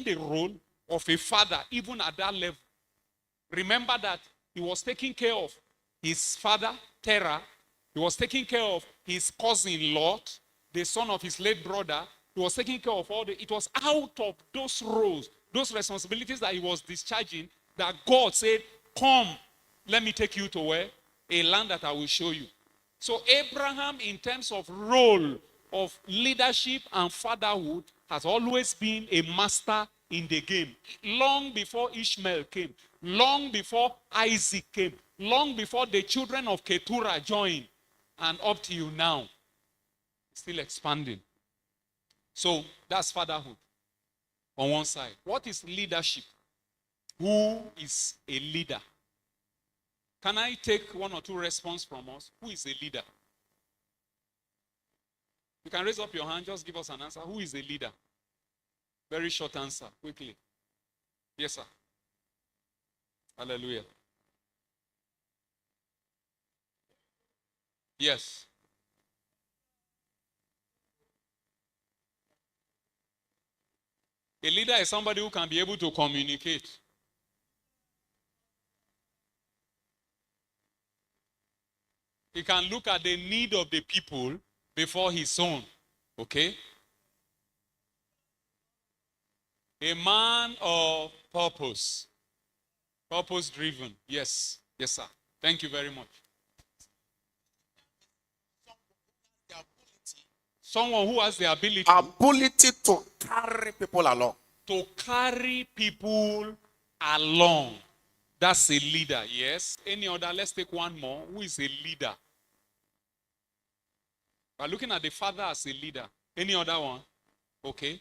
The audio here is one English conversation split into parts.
playing the role of a father, even at that level. Remember that he was taking care of his father, Terah. He was taking care of his cousin, Lot, the son of his late brother. He was taking care of it was out of those roles, those responsibilities that he was discharging, that God said, come, let me take you to where? A land that I will show you. So Abraham, in terms of role of leadership and fatherhood, has always been a master in the game. Long before Ishmael came, long before Isaac came, long before the children of Keturah joined, and up to you now, still expanding. So that's fatherhood on one side. What is leadership? Who is a leader? Can I take one or two responses from us? Who is a leader? You can raise up your hand, just give us an answer. Who is a leader? Very short answer, quickly. Yes, sir. Hallelujah. Yes. A leader is somebody who can be able to communicate. He can look at the need of the people before his own. Okay? A man of purpose. Purpose driven. Yes. Yes, sir. Thank you very much. Someone who has the ability to carry people along. To carry people along. That's a leader, yes. Any other? Let's take one more. Who is a leader? We're looking at the father as a leader. Any other one? Okay.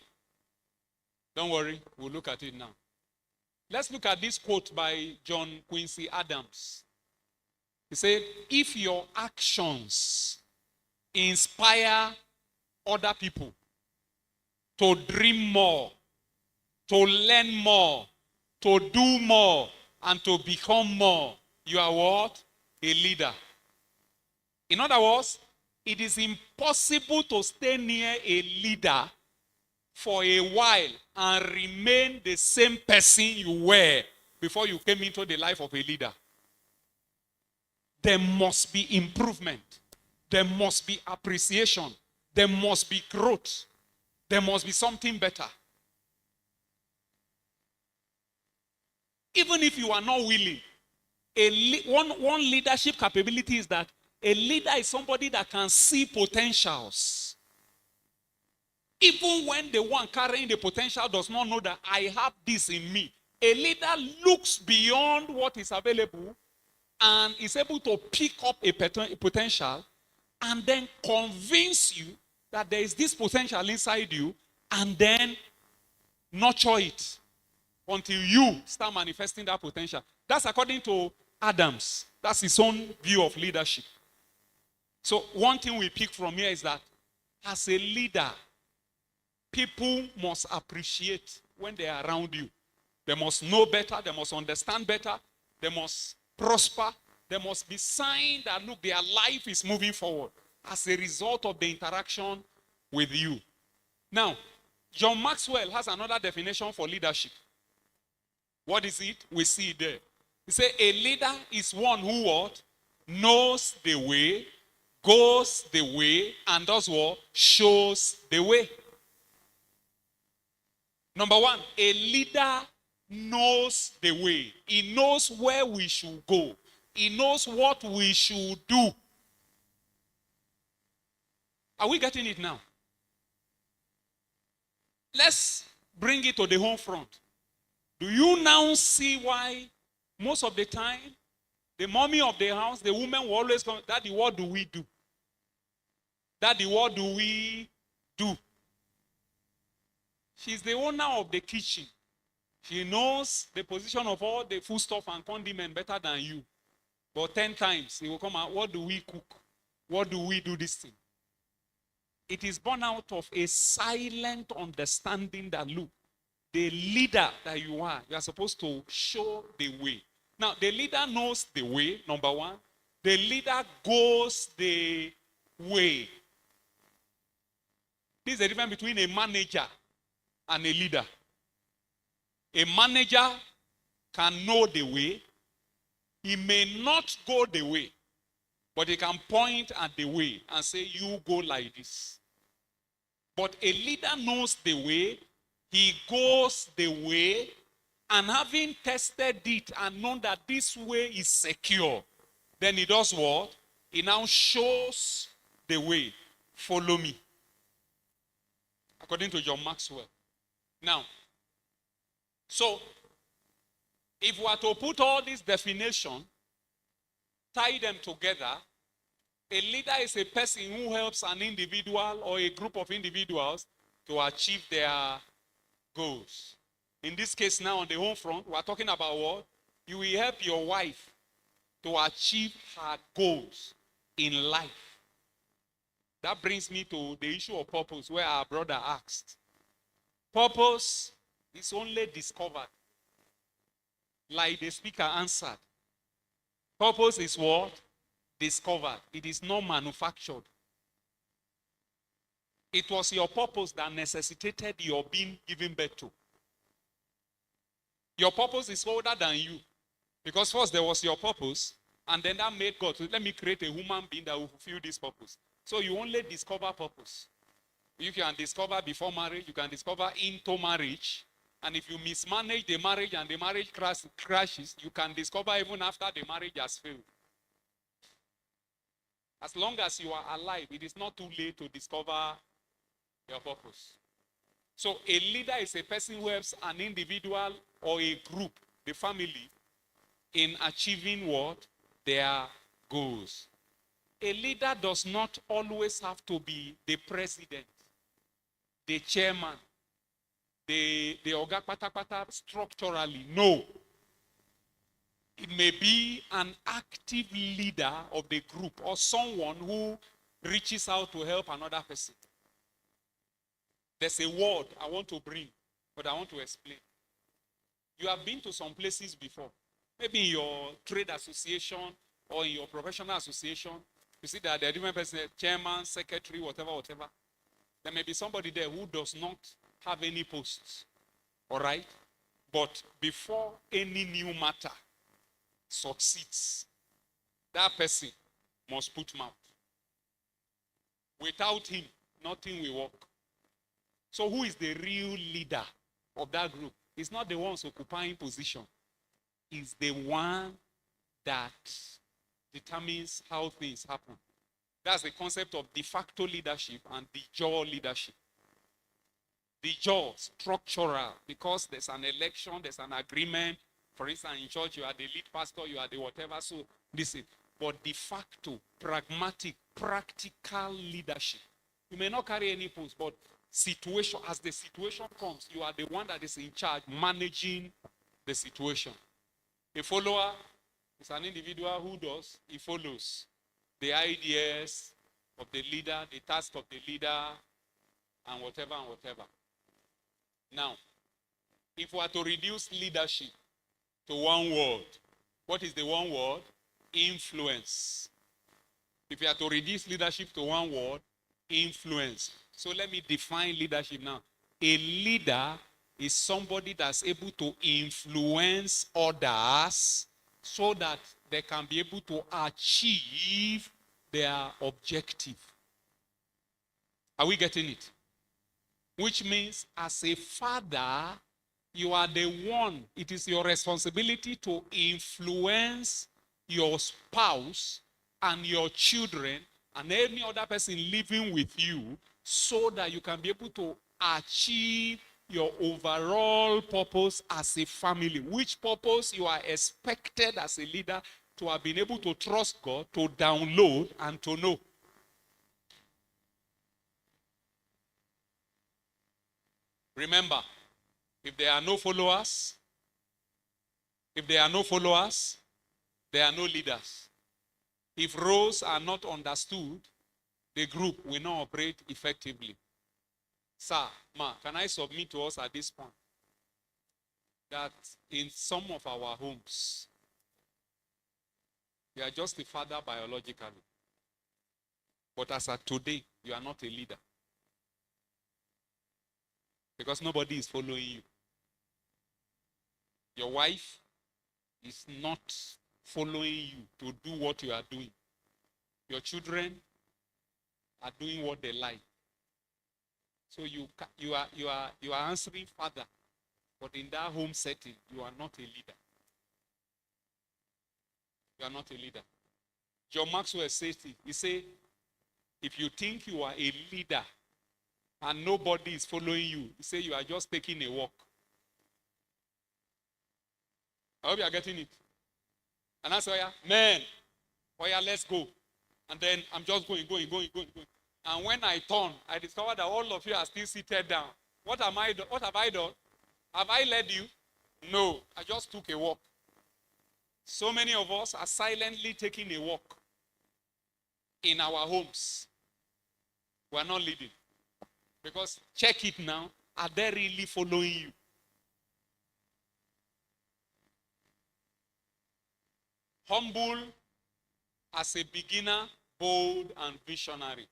Don't worry. We'll look at it now. Let's look at this quote by John Quincy Adams. He said, if your actions inspire other people to dream more, to learn more, to do more, and to become more, you are what? A leader. In other words, it is impossible to stay near a leader for a while and remain the same person you were before you came into the life of a leader. There must be improvement. There must be appreciation. There must be growth. There must be something better. Even if you are not willing, one leadership capability is that a leader is somebody that can see potentials. Even when the one carrying the potential does not know that I have this in me. A leader looks beyond what is available and is able to pick up a potential and then convince you that there is this potential inside you and then nurture it until you start manifesting that potential. That's according to Adams. That's his own view of leadership. So one thing we pick from here is that as a leader, people must appreciate when they are around you. They must know better. They must understand better. They must prosper. There must be signs that, look, their life is moving forward as a result of the interaction with you. Now, John Maxwell has another definition for leadership. What is it? We see it there. He said, a leader is one who what? Knows the way, goes the way, and does what? Shows the way. Number one, a leader knows the way. He knows where we should go. He knows what we should do. Are we getting it now? Let's bring it to the home front. Do you now see why most of the time the mommy of the house, the woman will always come, Daddy, what do we do? Daddy, what do we do? She's the owner of the kitchen. She knows the position of all the foodstuff and condiment better than you. But 10 times, he will come out, what do we cook? What do we do this thing? It is born out of a silent understanding that, look, the leader that you are supposed to show the way. Now, the leader knows the way, number one. The leader goes the way. This is the difference between a manager and a leader. A manager can know the way. He may not go the way, but he can point at the way and say, you go like this. But a leader knows the way. He goes the way, and having tested it and known that this way is secure, then he does what? He now shows the way. Follow me. According to John Maxwell. Now, so if we are to put all these definitions, tie them together, a leader is a person who helps an individual or a group of individuals to achieve their goals. In this case now on the home front, we are talking about what? You will help your wife to achieve her goals in life. That brings me to the issue of purpose, where our brother asked. Purpose is only discovered. Like the speaker answered. Purpose is what? Discovered. It is not manufactured. It was your purpose that necessitated your being given birth to. Your purpose is older than you. Because first there was your purpose, and then that made God, so let me create a human being that will fulfill this purpose. So you only discover purpose. You can discover before marriage, you can discover into marriage, and if you mismanage the marriage and the marriage crashes, you can discover even after the marriage has failed. As long as you are alive, it is not too late to discover your purpose. So a leader is a person who helps an individual or a group, the family, in achieving what? Their goals. A leader does not always have to be the president, the chairman, the Oga Patapata structurally. No. It may be an active leader of the group or someone who reaches out to help another person. There's a word I want to bring, but I want to explain. You have been to some places before. Maybe in your trade association or in your professional association, you see that there are different persons, chairman, secretary, whatever. There may be somebody there who does not have any posts. All right? But before any new matter succeeds, that person must put mouth. Without him, nothing will work. So who is the real leader of that group? It's not the ones occupying position. It's the one that determines how things happen. That's the concept of de facto leadership and de jure leadership. De jure, structural, because there's an election, there's an agreement. For instance, in church, you are the lead pastor, you are the whatever, so this is. But de facto, pragmatic, practical leadership. You may not carry any post, but situation, as the situation comes, you are the one that is in charge, managing the situation. A follower is an individual who does, he follows the ideas of the leader, the task of the leader, and whatever. Now, if we are to reduce leadership to one word, what is the one word? Influence. If you are to reduce leadership to one word, influence. So let me define leadership now. A leader is somebody that's able to influence others so that they can be able to achieve their objective. Are we getting it? Which means as a father, you are the one, it is your responsibility to influence your spouse and your children and any other person living with you so that you can be able to achieve your overall purpose as a family. Which purpose you are expected as a leader to have been able to trust God, to download, and to know. Remember, if there are no followers, there are no leaders. If roles are not understood, the group will not operate effectively. Sir, ma, can I submit to us at this point that in some of our homes, you are just a father biologically, but as of today, you are not a leader because nobody is following you. Your wife is not following you to do what you are doing. Your children are doing what they like. So you are answering father, but in that home setting, you are not a leader. You are not a leader. John Maxwell says it. He said, if you think you are a leader and nobody is following you, he said you are just taking a walk. I hope you are getting it. And I say, man, oh yeah, let's go. And then I'm just going. And when I turn, I discover that all of you are still seated down. What have I done? Have I led you? No, I just took a walk. So many of us are silently taking a walk in our homes. We are not leading. Because check it now. Are they really following you? Humble as a beginner, bold and visionary.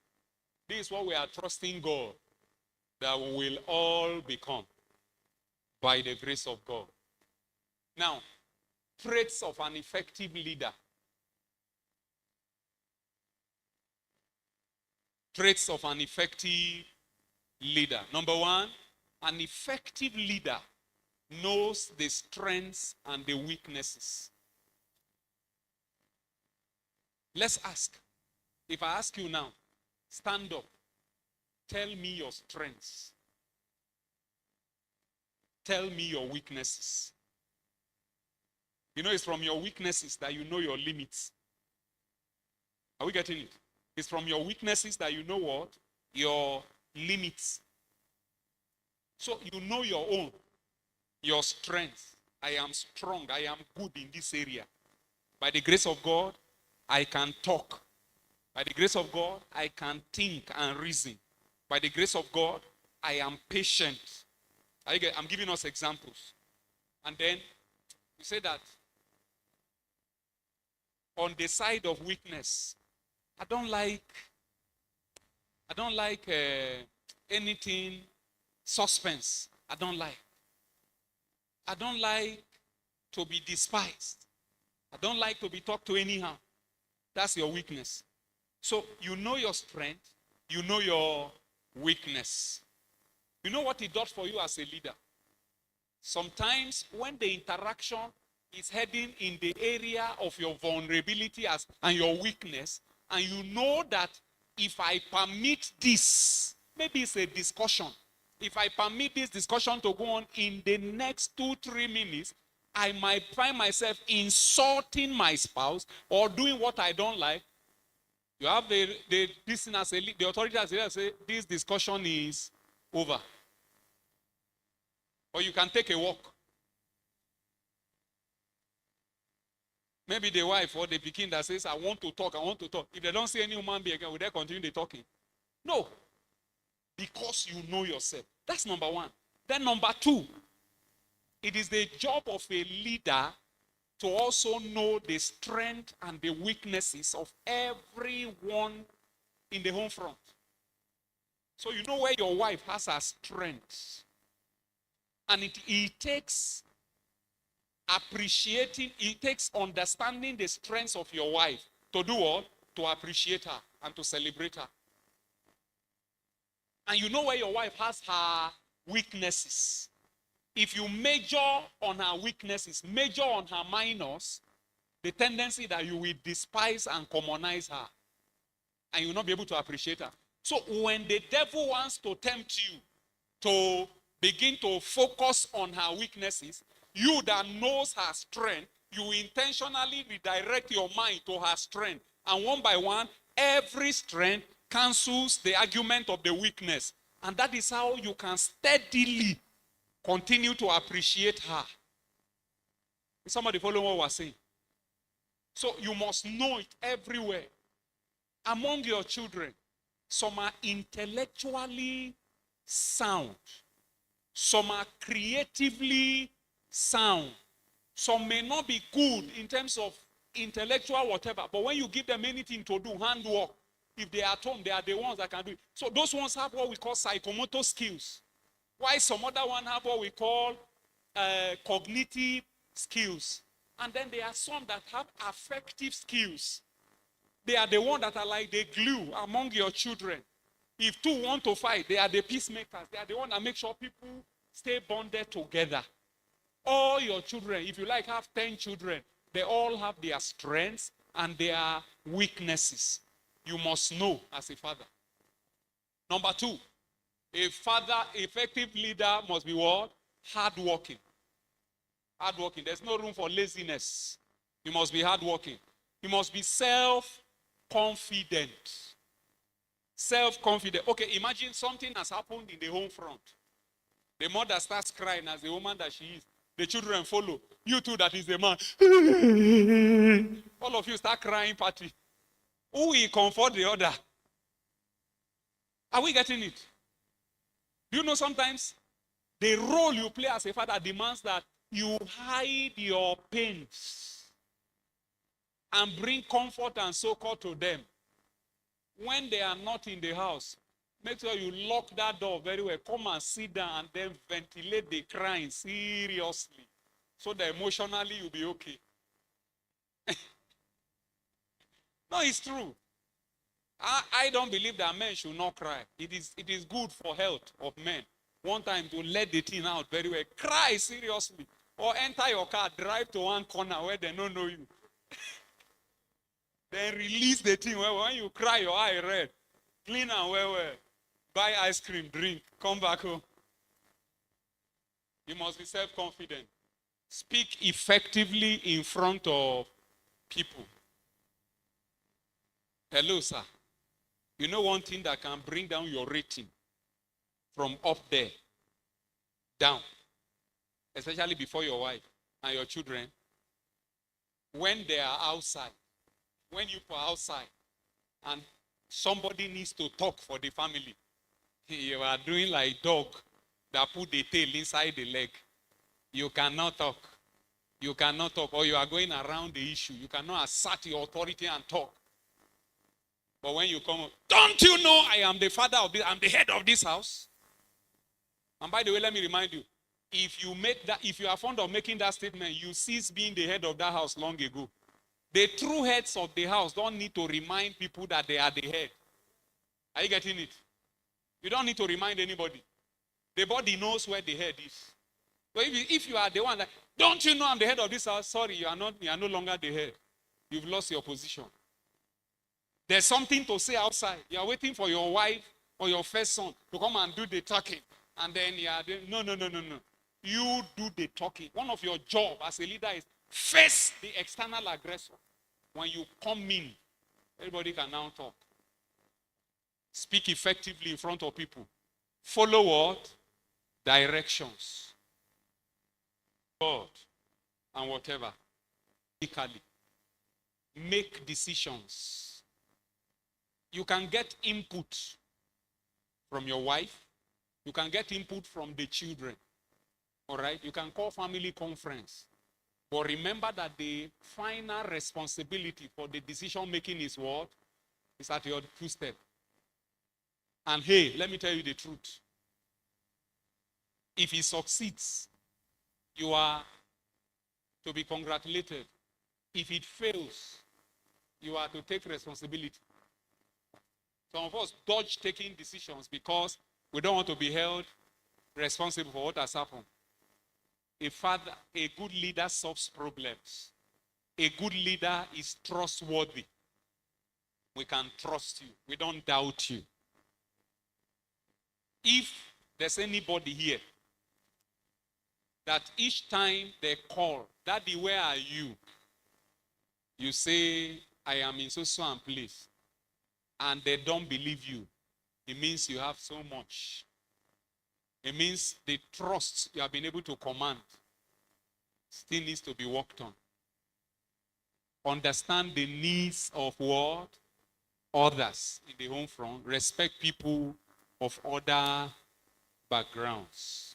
This is what we are trusting God that we will all become by the grace of God. Now, traits of an effective leader. Traits of an effective leader. Number one, an effective leader knows the strengths and the weaknesses. Let's ask. If I ask you now, stand up. Tell me your strengths. Tell me your weaknesses. You know, it's from your weaknesses that you know your limits. Are we getting it? It's from your weaknesses that you know what? Your limits. So you know your own, your strengths. I am strong. I am good in this area. By the grace of God, I can talk. By the grace of God, I can think and reason. By the grace of God, I am patient. I'm giving us examples. And then we say that on the side of weakness, I don't like anything suspense. I don't like to be despised. I don't like to be talked to anyhow. That's your weakness. So you know your strength, you know your weakness. You know what it does for you as a leader. Sometimes when the interaction is heading in the area of your vulnerability and your weakness, and you know that if I permit this, maybe it's a discussion. If I permit this discussion to go on in the next 2-3 minutes, I might find myself insulting my spouse or doing what I don't like. You have the authority as a leader say, this discussion is over. Or you can take a walk. Maybe the wife or the pikin that says, I want to talk. If they don't see any human being again, will they continue the talking? No. Because you know yourself. That's number one. Then number two, it is the job of a leader to also know the strength and the weaknesses of everyone in the home front. So you know where your wife has her strengths. And it takes understanding the strengths of your wife to do what? To appreciate her and to celebrate her. And you know where your wife has her weaknesses. If you major on her weaknesses, major on her minors, the tendency that you will despise and commonize her. And you will not be able to appreciate her. So when the devil wants to tempt you to begin to focus on her weaknesses, you that knows her strength, you intentionally redirect your mind to her strength. And one by one, every strength cancels the argument of the weakness. And that is how you can steadily continue to appreciate her. Is somebody following what we're saying? So you must know it everywhere. Among your children, some are intellectually sound. Some are creatively sound. Some may not be good in terms of intellectual whatever, but when you give them anything to do, handwork, if they are at home, they are the ones that can do it. So those ones have what we call psychomotor skills. While some other ones have what we call cognitive skills. And then there are some that have affective skills. They are the ones that are like the glue among your children. If two want to fight, they are the peacemakers. They are the ones that make sure people stay bonded together. All your children, if you like, have 10 children, they all have their strengths and their weaknesses. You must know as a father. Number two, a father, effective leader must be what? Hardworking. Hardworking. There's no room for laziness. You must be hardworking. You must be self-confident. Self-confident. Okay, imagine something has happened in the home front. The mother starts crying as the woman that she is. The children follow. You too, that is the man. All of you start crying party. Who will comfort the other? Are we getting it? Do you know sometimes the role you play as a father demands that you hide your pains and bring comfort and succor to them. When they are not in the house, make sure you lock that door very well. Come and sit down and then ventilate the crying seriously so that emotionally you'll be okay. No, it's true. I don't believe that men should not cry. It is good for health of men. One time to let the thing out very well. Cry seriously. Or enter your car, drive to one corner where they don't know you. Then release the thing. When you cry, your eye red. Clean and well. Buy ice cream, drink, come back home. You must be self-confident. Speak effectively in front of people. Hello, sir. You know one thing that can bring down your rating from up there down, especially before your wife and your children, when they are outside, when you are outside and somebody needs to talk for the family, you are doing like dog that put the tail inside the leg. You cannot talk. You cannot talk, or you are going around the issue. You cannot assert your authority and talk. But when you come, don't you know I am the father of this, I'm the head of this house? And by the way, let me remind you, if you are fond of making that statement, you cease being the head of that house long ago. The true heads of the house don't need to remind people that they are the head. Are you getting it? You don't need to remind anybody. The body knows where the head is. So if you are the one that, don't you know I'm the head of this house? Sorry, you are no longer the head. You've lost your position. There's something to say outside. You are waiting for your wife or your first son to come and do the talking. And then you are doing, no. You do the talking. One of your jobs as a leader is face the external aggressor. When you come in, everybody can now talk. Speak effectively in front of people. Follow what? Directions. God and whatever. Make decisions. You can get input from your wife. You can get input from the children. All right? You can call family conference. But remember that the final responsibility for the decision making is what? It's at your doorstep. And hey, let me tell you the truth. If he succeeds, you are to be congratulated. If it fails, you are to take responsibility. Some of us dodge taking decisions because we don't want to be held responsible for what has happened. A good leader solves problems. A good leader is trustworthy. We can trust you. We don't doubt you. If there's anybody here that each time they call, Daddy, where are you? You say, I am in so and place. And they don't believe you. It means you have so much. It means the trust you have been able to command still needs to be worked on. Understand the needs of what? Others in the home front. Respect people of other backgrounds.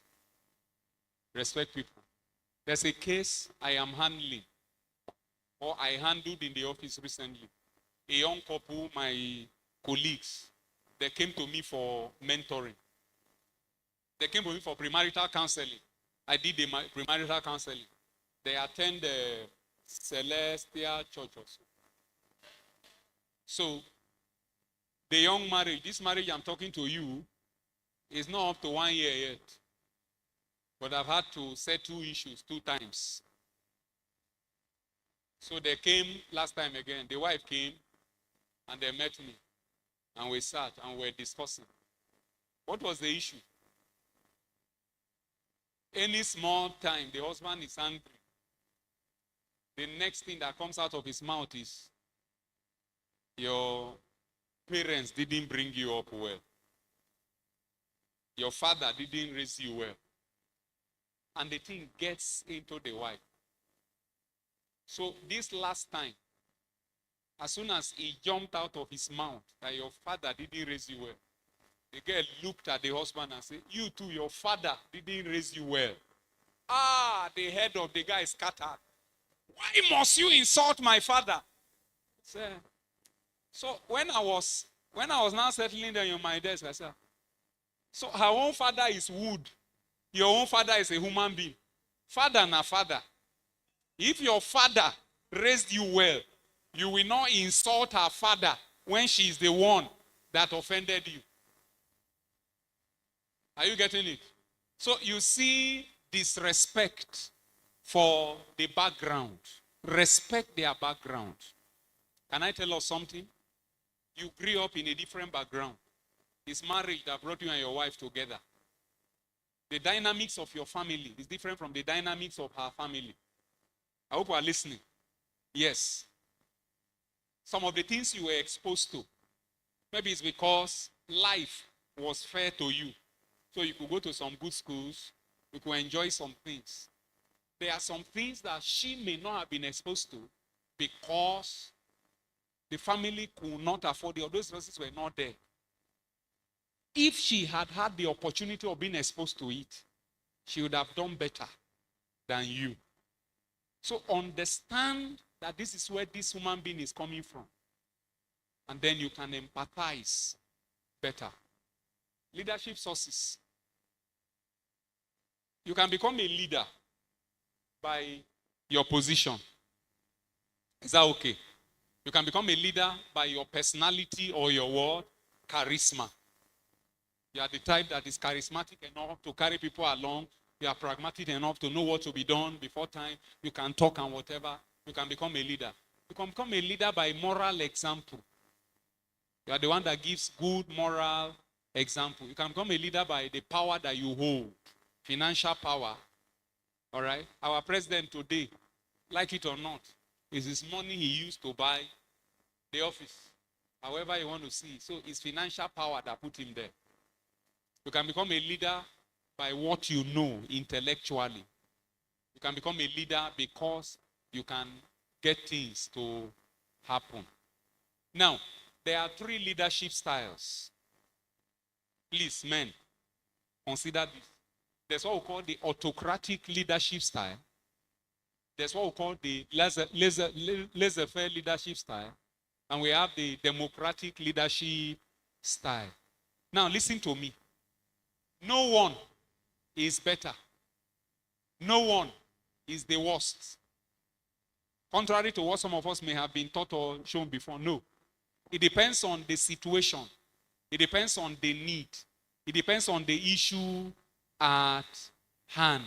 Respect people. There's a case I am handling, or I handled in the office recently. A young couple, my colleagues, they came to me for mentoring. They came to me for premarital counseling. I did the premarital counseling. They attend the Celestial Church also. So, the young marriage, this marriage I'm talking to you, is not up to 1 year yet. But I've had to settle issues 2 times. So they came last time again. The wife came and they met me. And we sat and we were discussing. What was the issue? Any small time, the husband is angry. The next thing that comes out of his mouth is, your parents didn't bring you up well. Your father didn't raise you well. And the thing gets into the wife. So this last time, as soon as he jumped out of his mouth that your father didn't raise you well, the girl looked at the husband and said, you too, your father didn't raise you well. The head of the guy scattered. Why must you insult my father? So when I was now settling down on my desk, I said, so her own father is wood. Your own father is a human being. Father na father. If your father raised you well, you will not insult her father when she is the one that offended you. Are you getting it? So you see disrespect for the background. Respect their background. Can I tell us something? You grew up in a different background. It's marriage that brought you and your wife together. The dynamics of your family is different from the dynamics of her family. I hope you are listening. Yes. Some of the things you were exposed to, maybe it's because life was fair to you. So you could go to some good schools, you could enjoy some things. There are some things that she may not have been exposed to because the family could not afford it, or those resources were not there. If she had had the opportunity of being exposed to it, she would have done better than you. So understand that this is where this human being is coming from. And then you can empathize better. Leadership sources. You can become a leader by your position. Is that okay? You can become a leader by your personality or your word, charisma. You are the type that is charismatic enough to carry people along. You are pragmatic enough to know what to be done before time. You can talk and whatever. You can become a leader. You can become a leader by moral example. You are the one that gives good moral example. You can become a leader by the power that you hold. Financial power. All right? Our president today, like it or not, is his money he used to buy the office. However you want to see. So it's financial power that put him there. You can become a leader by what you know intellectually. You can become a leader because you can get things to happen. Now, there are 3 leadership styles. Please, men, consider this. There's what we call the autocratic leadership style. There's what we call the laissez-faire leadership style. And we have the democratic leadership style. Now, listen to me. No one is better. No one is the worst. Contrary to what some of us may have been taught or shown before, no. It depends on the situation. It depends on the need. It depends on the issue at hand.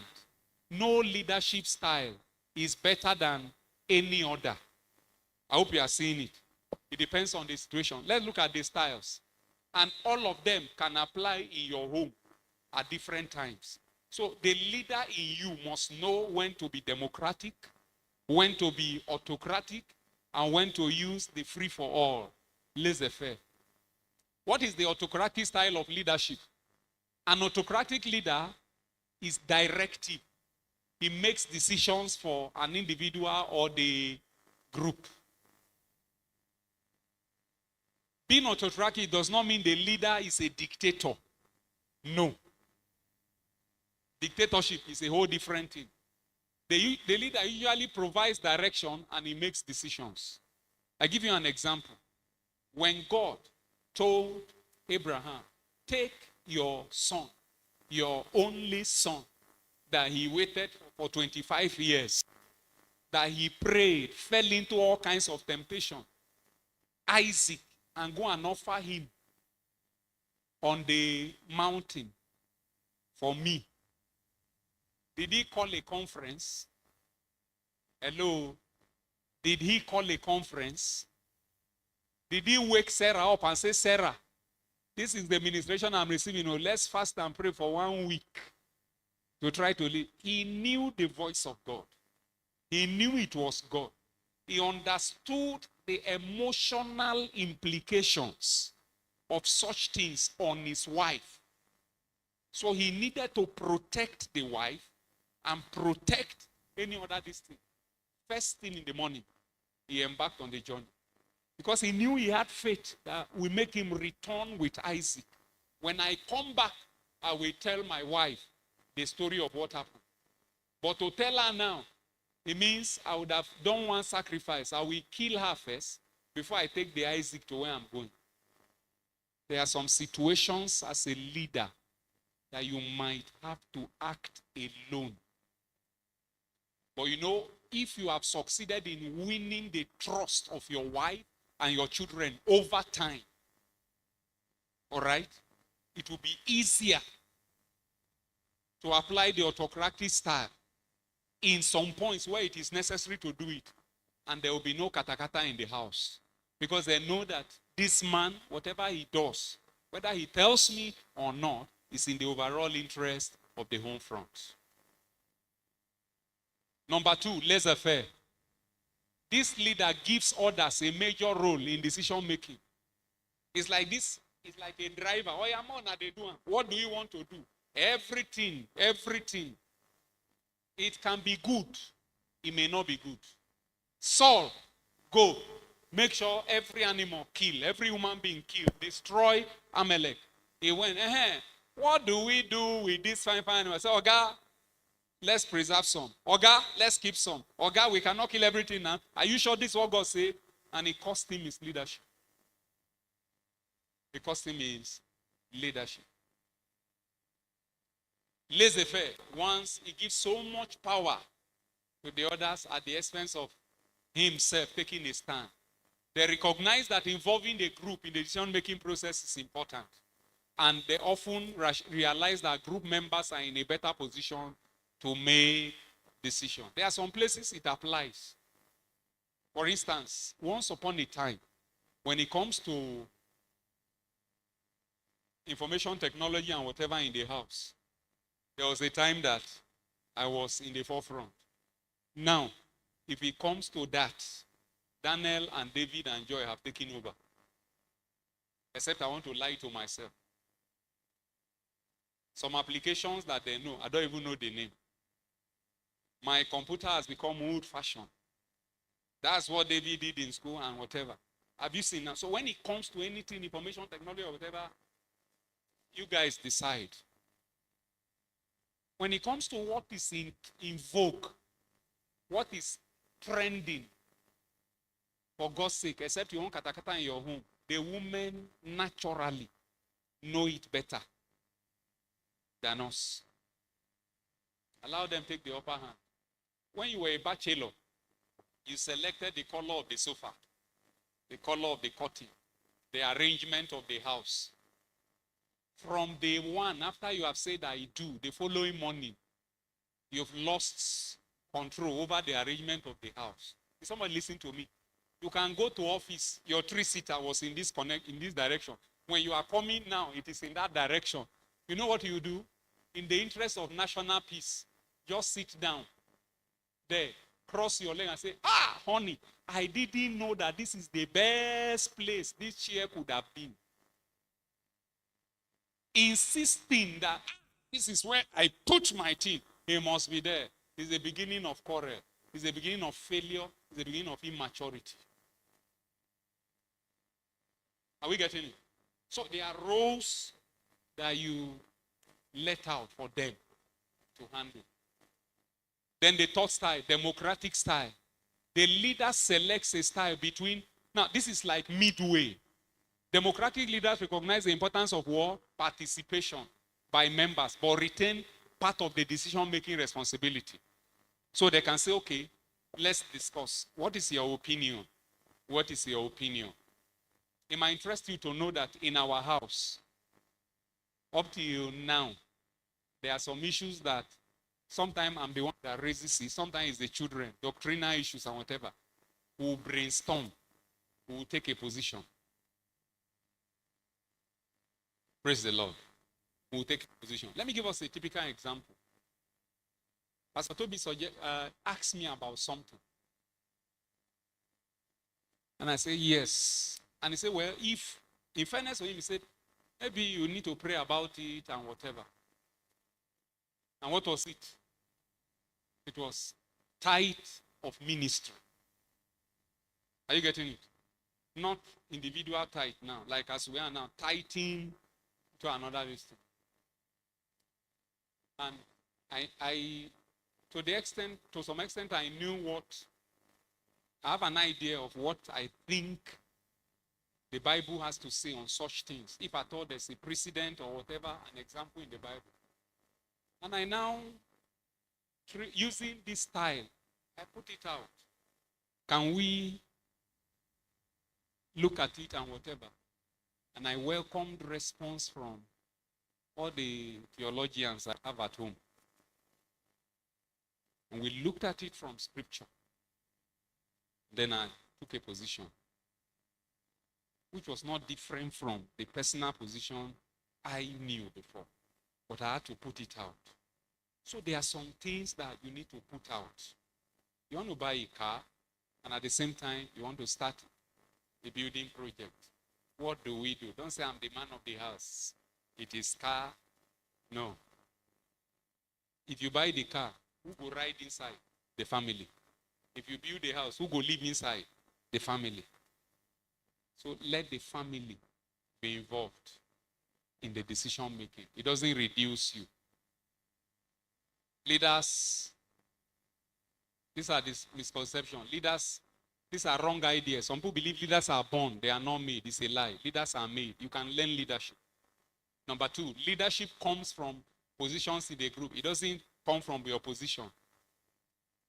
No leadership style is better than any other. I hope you are seeing it. It depends on the situation. Let's look at the styles. And all of them can apply in your home at different times. So the leader in you must know when to be democratic, when to be autocratic, and when to use the free-for-all, laissez-faire. What is the autocratic style of leadership? An autocratic leader is directive. He makes decisions for an individual or the group. Being autocratic does not mean the leader is a dictator. No. Dictatorship is a whole different thing. The leader usually provides direction and he makes decisions. I give you an example. When God told Abraham, take your son, your only son, that he waited for 25 years. that he prayed, fell into all kinds of temptation, Isaac, and go and offer him on the mountain for me? Did he call a conference? Hello? Did he call a conference? Did he wake Sarah up and say, Sarah, this is the ministration I'm receiving. Oh, let's fast and pray for 1 week to try to live. He knew the voice of God. He knew it was God. He understood the emotional implications of such things on his wife. So he needed to protect the wife and protect any other thing. First thing in the morning, he embarked on the journey. Because he knew he had faith that will make him return with Isaac. When I come back, I will tell my wife the story of what happened. But to tell her now, it means I would have done one sacrifice. I will kill her first before I take the Isaac to where I'm going. There are some situations as a leader that you might have to act alone. But you know, if you have succeeded in winning the trust of your wife and your children over time, all right, it will be easier to apply the autocratic style in some points where it is necessary to do it. And there will be no katakata in the house. Because they know that this man, whatever he does, whether he tells me or not, is in the overall interest of the home front. Number 2, laissez-faire. This leader gives others a major role in decision making. It's like this. It's like a driver. Oh, yeah, man, they do. What do you want to do? Everything. It can be good. It may not be good. Saul, go. Make sure every animal kill, every human being kill, destroy Amalek. He went, what do we do with this fine animal? I said, Oga, let's preserve some. Oga, let's keep some. Oga, we cannot kill everything now. Are you sure this is what God said? And it cost him his leadership. It cost him his leadership. Laissez-faire. Once he gives so much power to the others at the expense of himself taking a stand. They recognize that involving the group in the decision-making process is important. And they often realize that group members are in a better position to make decisions. There are some places it applies. For instance, once upon a time, when it comes to information technology and whatever in the house, there was a time that I was in the forefront. Now, if it comes to that, Daniel and David and Joy have taken over. Except I want to lie to myself. Some applications that they know, I don't even know the name. My computer has become old-fashioned. That's what David did in school and whatever. Have you seen that? So when it comes to anything, information technology or whatever, you guys decide. When it comes to what is in vogue, what is trending, for God's sake, except you want katakata in your home, the women naturally know it better than us. Allow them take the upper hand. When you were a bachelor, you selected the color of the sofa, the color of the curtain, the arrangement of the house. From day one, after you have said I do, the following morning, you've lost control over the arrangement of the house. Is somebody listening to me? You can go to office, your 3-seater was in this direction. When you are coming now, it is in that direction. You know what you do? In the interest of national peace, just sit down there, cross your leg and say, honey, I didn't know that this is the best place this chair could have been. Insisting that this is where I put my teeth, he must be there. It's the beginning of quarrel. It's the beginning of failure. It's the beginning of immaturity. Are we getting it? So there are roles that you let out for them to handle. Then the third style, democratic style. The leader selects a style between, now this is like midway. Democratic leaders recognize the importance of participation by members, but retain part of the decision-making responsibility. So they can say, okay, Let's discuss. What is your opinion? What is your opinion? It might interest you to know that in our house, up till now, there are some issues that sometimes I'm the one that raises it, sometimes it's the children, doctrinal issues and whatever. We'll brainstorm, we'll take a position. Praise the Lord. We'll take a position. Let me give us a typical example. Pastor Toby asked me about something. And I say, yes. And he said, well, if, in fairness to him, he said, maybe you need to pray about it and whatever. And what was it? It was tithe of ministry. Are you getting it? Not individual tithe now, like as we are now, tithing to another district. And I to some extent, I knew I have an idea of what I think the Bible has to say on such things. If at all there's a precedent or whatever, an example in the Bible. And I now, using this style, I put it out. Can we look at it and whatever? And I welcomed response from all the theologians I have at home. And we looked at it from scripture. Then I took a position, which was not different from the personal position I knew before. But I had to put it out. So there are some things that you need to put out. You want to buy a car, and at the same time, you want to start a building project. What do we do? Don't say I'm the man of the house. It is car. No. If you buy the car, who will ride inside? The family. If you build a house, who will live inside? The family. So let the family be involved in the decision making. It doesn't reduce you. Leaders, these are this misconception. Leaders, these are wrong ideas. Some people believe leaders are born. They are not made. It's a lie. Leaders are made. You can learn leadership. Number two, leadership comes from positions in the group. It doesn't come from your position.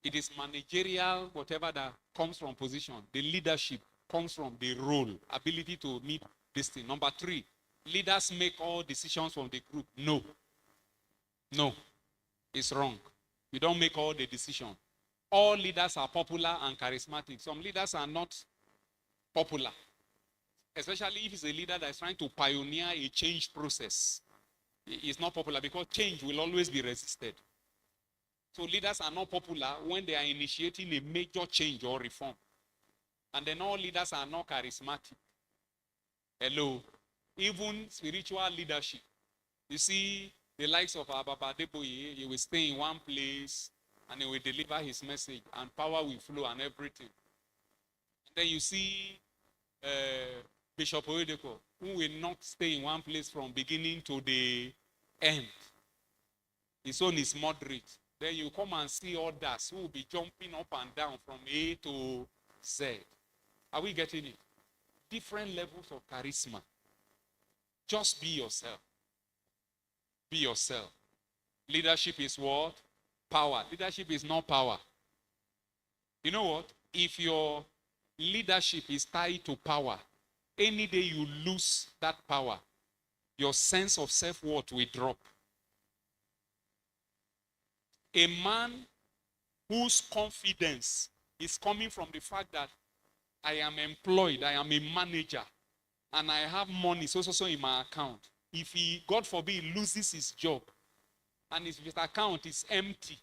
It is managerial, whatever that comes from position. The leadership comes from the role, ability to meet this thing. Number three, leaders make all decisions from the group. No. No. It's wrong. You don't make all the decisions. All leaders are popular and charismatic. Some leaders are not popular. Especially if it's a leader that's trying to pioneer a change process. It's not popular because change will always be resisted. So leaders are not popular when they are initiating a major change or reform. And then all leaders are not charismatic. Hello. Even spiritual leadership. You see, the likes of Ababa Deboye, he will stay in one place and he will deliver his message and power will flow and everything. And then you see Bishop Oedeko, who will not stay in one place from beginning to the end. His own is moderate. Then you come and see others who will be jumping up and down from A to Z. Are we getting it? Different levels of charisma. Just be yourself. Be yourself. Leadership is what? Power. Leadership is not power. You know what? If your leadership is tied to power, any day you lose that power, your sense of self-worth will drop. A man whose confidence is coming from the fact that I am employed, I am a manager, and I have money so in my account. If he, God forbid, loses his job and his account is empty,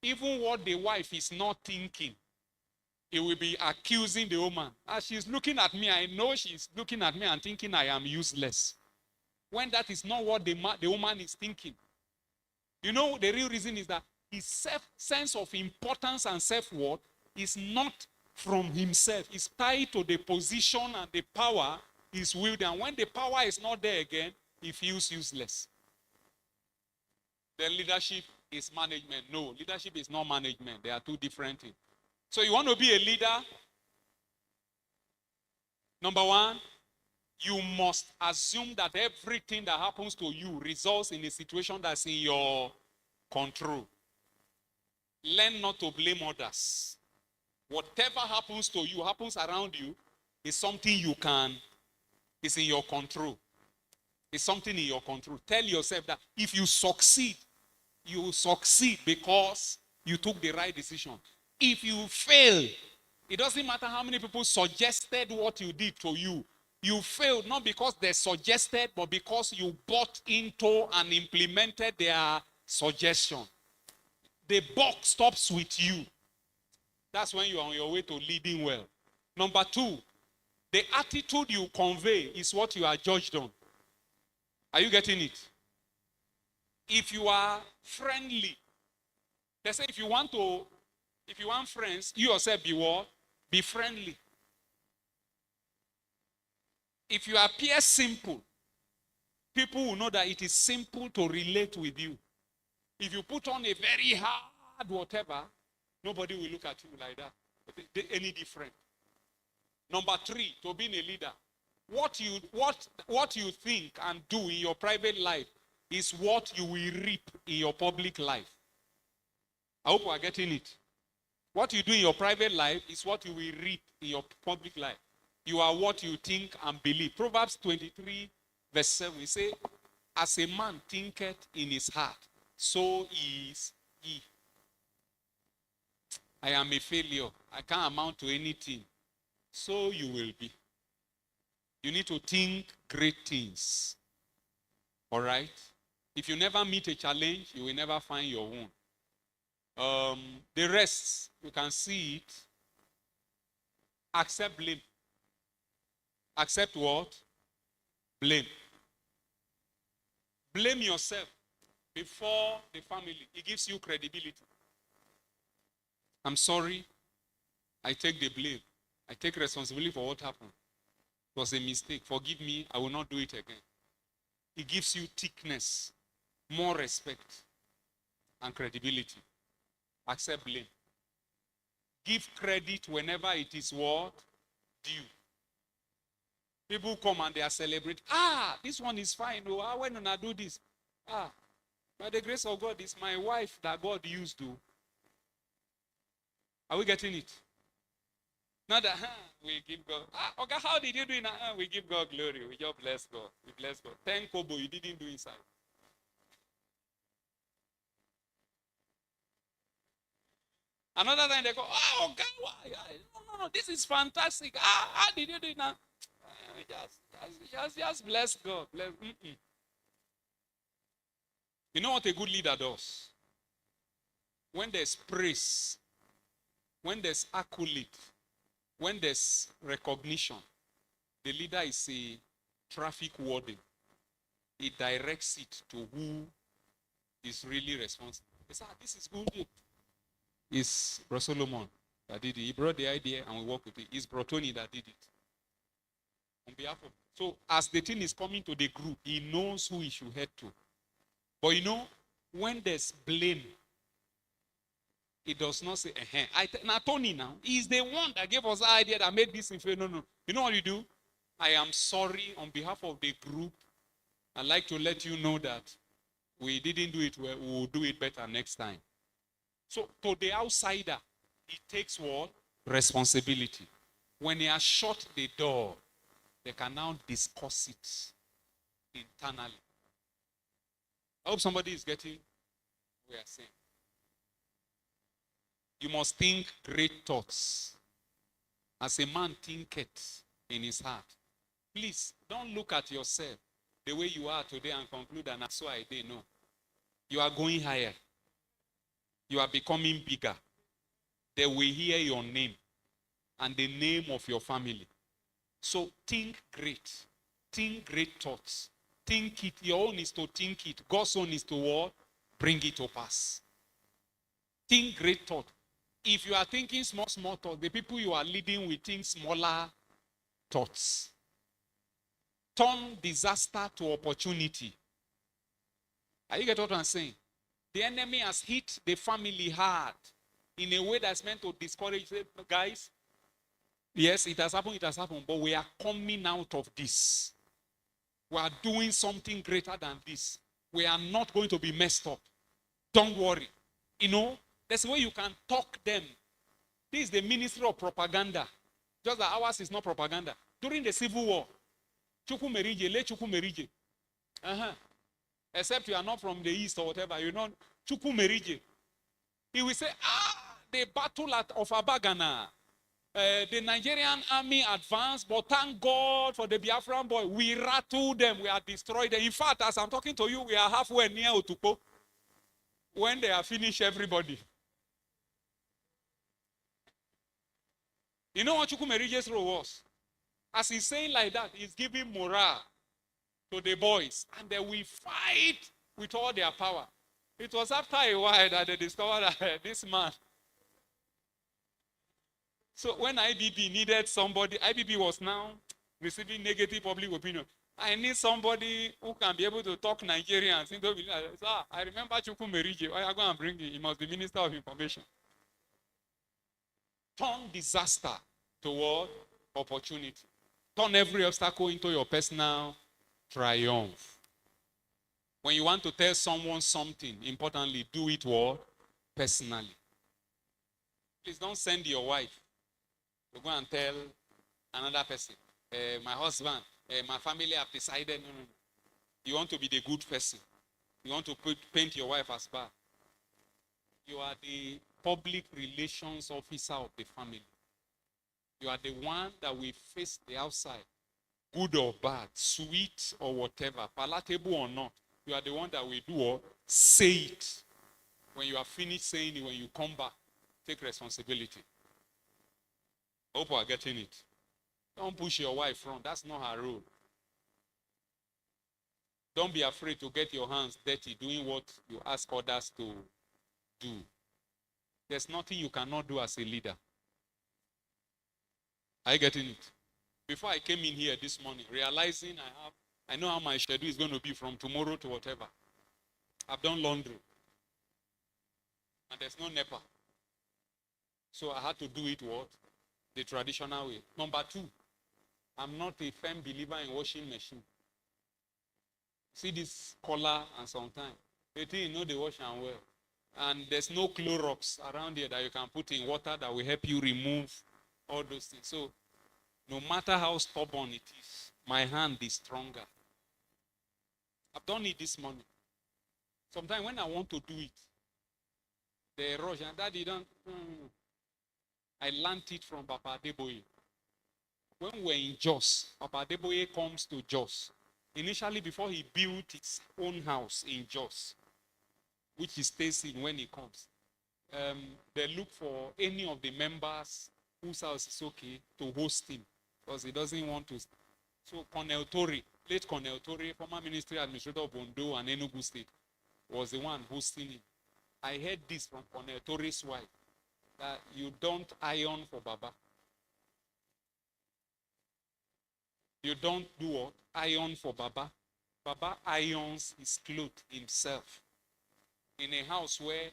even what the wife is not thinking, he will be accusing the woman. As she's looking at me, I know she's looking at me and thinking I am useless. When that is not what the woman is thinking. You know, the real reason is that his sense of importance and self-worth is not from himself. It's tied to the position and the power he's wielding. And when the power is not there again, he feels useless. Then leadership is management. No, leadership is not management. They are two different things. So you want to be a leader? Number one, you must assume that everything that happens to you results in a situation that's in your control. Learn not to blame others. Whatever happens to you, happens around you, is something it's in your control. It's something in your control. Tell yourself that if you succeed because you took the right decision. If you fail, it doesn't matter how many people suggested what you did to you. You failed not because they suggested, but because you bought into and implemented their suggestion. The buck stops with you. That's when you're on your way to leading well. Number 2, the attitude you convey is what you are judged on. Are you getting it? If you are friendly, they say if you want friends, you yourself be what? Be friendly. If you appear simple, people will know that it is simple to relate with you. If you put on a very hard whatever, nobody will look at you like that. Any different. Number 3, to being a leader, what you think and do in your private life is what you will reap in your public life. I hope you are getting it. What you do in your private life is what you will reap in your public life. You are what you think and believe. Proverbs 23 verse 7 say, as a man thinketh in his heart, so is he. I am a failure. I can't amount to anything. So you will be. You need to think great things. All right? If you never meet a challenge, you will never find your own. The rest, you can see it. Accept blame. Accept what? Blame. Blame yourself before the family. It gives you credibility. I'm sorry. I take the blame. I take responsibility for what happened. It was a mistake. Forgive me. I will not do it again. It gives you thickness, more respect, and credibility. Accept blame. Give credit whenever it is what? Due. People come and they are celebrating. This one is fine. Oh, when I do this? By the grace of God, it's my wife that God used to. Are we getting it? Not that, we give God. Okay, how did you do it? We give God glory. We just bless God. We bless God. 10 kobo, you didn't do inside. Another time they go, God, why? No, this is fantastic. How did you do it now? Just bless God. You know what a good leader does? When there's praise, when there's accolade, when there's recognition, the leader is a traffic warden. He directs it to who is really responsible. He says, this is good. It's Bro Solomon that did it. He brought the idea and we worked with it. It's Bro Tony that did it. On behalf of. So as the thing is coming to the group, he knows who he should head to. But you know, when there's blame, it does not say, now Tony now, he's the one that gave us the idea that made this in favor. No. You know what you do? I am sorry on behalf of the group. I'd like to let you know that we didn't do it well. We will do it better next time. So to the outsider, it takes what? Responsibility. When he has shut the door, they can now discuss it internally. I hope somebody is getting what we are saying. You must think great thoughts. As a man thinketh in his heart. Please, don't look at yourself the way you are today and conclude that that's why I did. No. You are going higher. You are becoming bigger. They will hear your name and the name of your family. So think great. Think great thoughts. Think it. Your own is to think it. God's own is to what? Bring it to pass. Think great thought. If you are thinking small thoughts, the people you are leading will think smaller thoughts. Turn disaster to opportunity. Are you getting what I'm saying? The enemy has hit the family hard in a way that's meant to discourage them. Guys, yes, it has happened, but we are coming out of this. We are doing something greater than this. We are not going to be messed up. Don't worry. You know, there's a way you can talk them This is the ministry of propaganda. Just that ours is not propaganda. During the Civil War, Chukwumerije, le Chukwumerije. Except you are not from the east or whatever, you know, Chukwumerije. He will say, the battle of Abagana. The Nigerian army advanced, but thank God for the Biafran boy. We rattled them, we are destroyed them. In fact, as I'm talking to you, we are halfway near Otukpo. When they have finished everybody. You know what Chukwumerije's role was? As he's saying like that, he's giving morale to the boys. And they will fight with all their power. It was after a while that they discovered that this man. So when IBB needed somebody, IBB was now receiving negative public opinion. I need somebody who can be able to talk Nigerians. So, I remember Chukwumerije. I go and bring him. He must be Minister of Information. Turn disaster toward opportunity. Turn every obstacle into your personal triumph. When you want to tell someone something, importantly, do it what? Personally. Please don't send your wife to go and tell another person, my husband, my family have decided. No. You want to be the good person. You want to paint your wife as bad. You are the public relations officer of the family. You are the one that will face the outside, good or bad, sweet or whatever, palatable or not. You are the one that will do what? Say it. When you are finished saying it, when you come back, take responsibility. Hope you are getting it. Don't push your wife front. That's not her role. Don't be afraid to get your hands dirty doing what you ask others to do. There's nothing you cannot do as a leader. Are you getting it? Before I came in here this morning, realizing I know how my schedule is going to be from tomorrow to whatever. I've done laundry. And there's no NEPA. So I had to do it what? The traditional way. Number two, I'm not a firm believer in washing machine. See this color and sometimes. You think you know the wash and well. And there's no Clorox around here that you can put in water that will help you remove all those things. So no matter how stubborn it is, my hand is stronger. I've done it this morning. Sometimes when I want to do it, they rush and Daddy don't. I learned it from Papa Adeboye. When we're in Jos, Papa Adeboye comes to Jos. Initially, before he built his own house in Jos, which he stays in when he comes, they look for any of the members whose house is okay to host him because he doesn't want to. So Colonel Tori, late Colonel Tori, former ministry administrator of Ondo and Enugu State, was the one hosting him. I heard this from Colonel Tori's wife, that you don't iron for Baba. You don't do what? Iron for Baba. Baba irons his clothes himself. In a house where,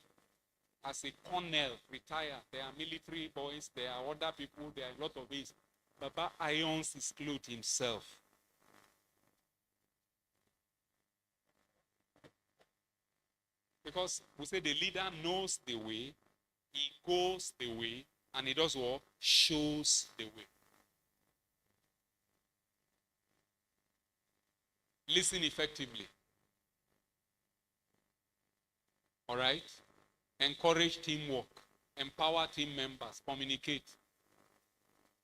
as a colonel retired, there are military boys, there are other people, there are a lot of these. Baba irons his clothes himself. Because we say the leader knows the way, he goes the way, and he does what? Shows the way. Listen effectively. All right? Encourage teamwork. Empower team members. Communicate.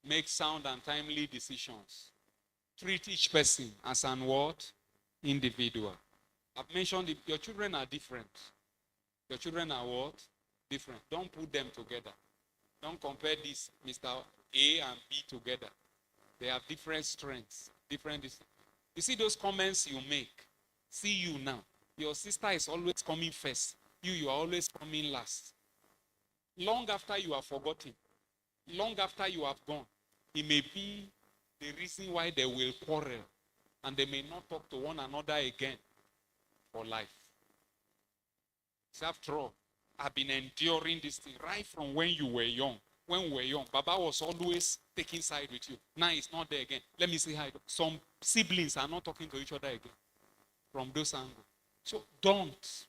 Make sound and timely decisions. Treat each person as an what? Individual. I've mentioned your children are different. Your children are what? Different. Don't put them together. Don't compare this Mr. A and B together. They have different strengths. You see those comments you make? See you now. Your sister is always coming first. You are always coming last. Long after you are forgotten, long after you have gone, it may be the reason why they will quarrel and they may not talk to one another again for life. So after all, I've been enduring this thing right from when you were young. When we were young, Baba was always taking side with you. Now it's not there again. Let me see how some siblings are not talking to each other again from those angles. So don't.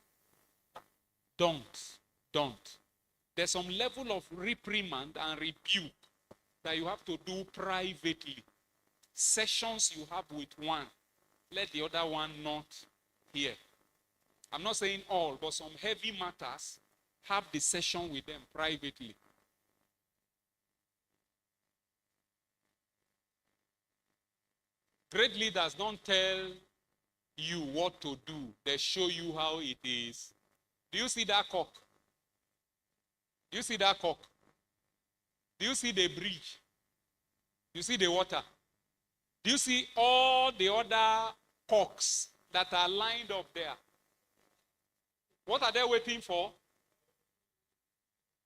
There's some level of reprimand and rebuke that you have to do privately. Sessions you have with one, let the other one not hear. I'm not saying all, but some heavy matters, have the session with them privately. Great leaders don't tell you what to do. They show you how it is. Do you see that cock? Do you see that cock? Do you see the bridge? Do you see the water? Do you see all the other cocks that are lined up there? What are they waiting for?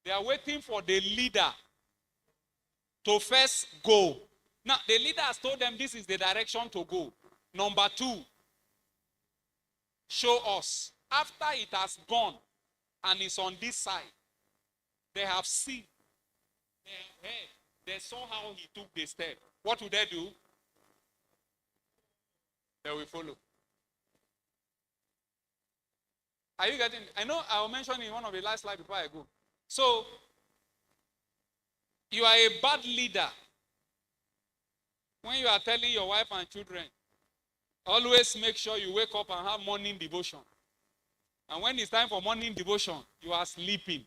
They are waiting for the leader to first go. Now, the leader has told them this is the direction to go. Number 2, show us. After it has gone and it's on this side, they have seen, they have heard, they saw how he took the step. What will they do? They will follow. Are you getting it? I know I will mention in one of the last slides before I go. So, you are a bad leader when you are telling your wife and children, always make sure you wake up and have morning devotion. And when it's time for morning devotion, you are sleeping.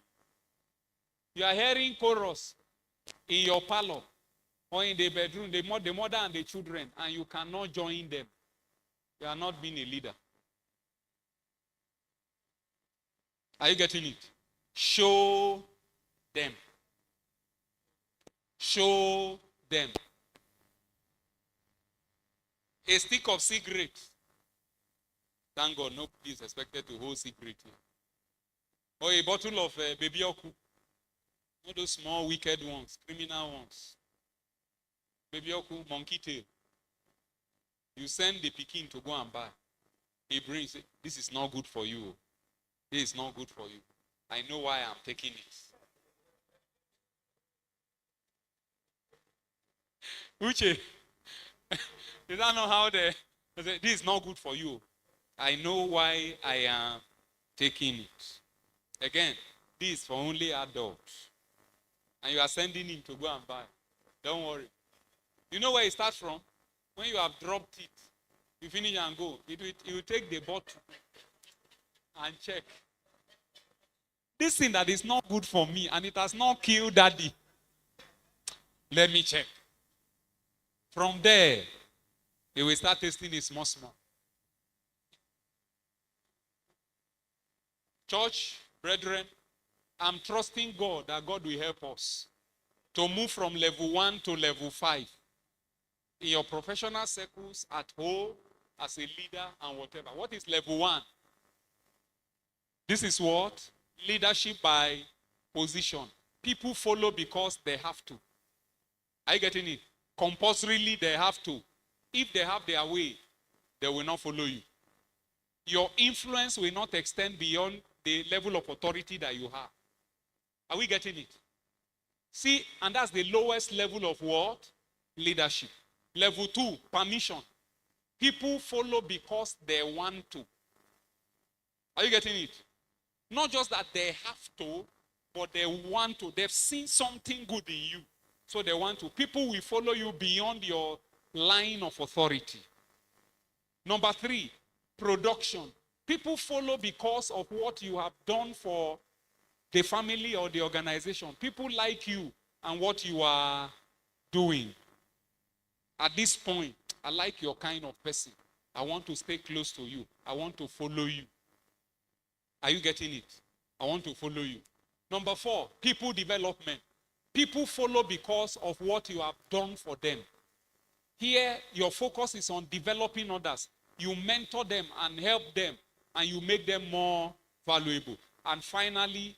You are hearing chorus in your parlor or in the bedroom, the mother and the children, and you cannot join them. You are not being a leader. Are you getting it? Show them. Show them. A stick of cigarette. Thank God, nobody is expected to hold cigarette here. Or a bottle of baby oku. Not those small, wicked ones, criminal ones. Baby oku, monkey tail. You send the pikin to go and buy. He brings it. This is not good for you. This is not good for you. I know why I'm taking it. Uche, you don't know how they say, this is not good for you. I know why I am taking it. Again, this is for only adults. And you are sending him to go and buy. Don't worry. You know where it starts from? When you have dropped it, you finish and go. It will take the bottle and check. This thing that is not good for me and it has not killed daddy. Let me check. From there, he will start tasting it small. Church, brethren, I'm trusting God that God will help us to move from level 1 to level 5. In your professional circles, at home, as a leader, and whatever. What is level 1? This is what? Leadership by position. People follow because they have to. Are you getting it? Compulsorily, they have to. If they have their way, they will not follow you. Your influence will not extend beyond the level of authority that you have. Are we getting it? See, and that's the lowest level of what? Leadership. Level 2, permission. People follow because they want to. Are you getting it? Not just that they have to, but they want to. They've seen something good in you, so they want to. People will follow you beyond your line of authority. Number 3, production. People follow because of what you have done for the family or the organization. People like you and what you are doing. At this point, I like your kind of person. I want to stay close to you. I want to follow you. Are you getting it? I want to follow you. Number 4, people development. People follow because of what you have done for them. Here, your focus is on developing others. You mentor them and help them, and you make them more valuable. And finally,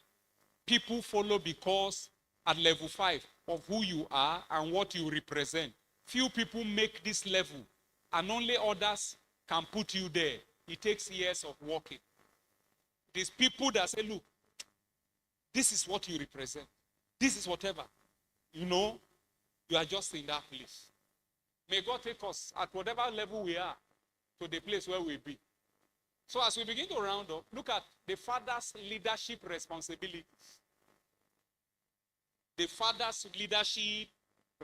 people follow because at level 5 of who you are and what you represent. Few people make this level, and only others can put you there. It takes years of working. These people that say, look, this is what you represent. This is whatever. You know, you are just in that place. May God take us at whatever level we are to the place where we'll be. So as we begin to round up, look at the father's leadership responsibilities. the father's leadership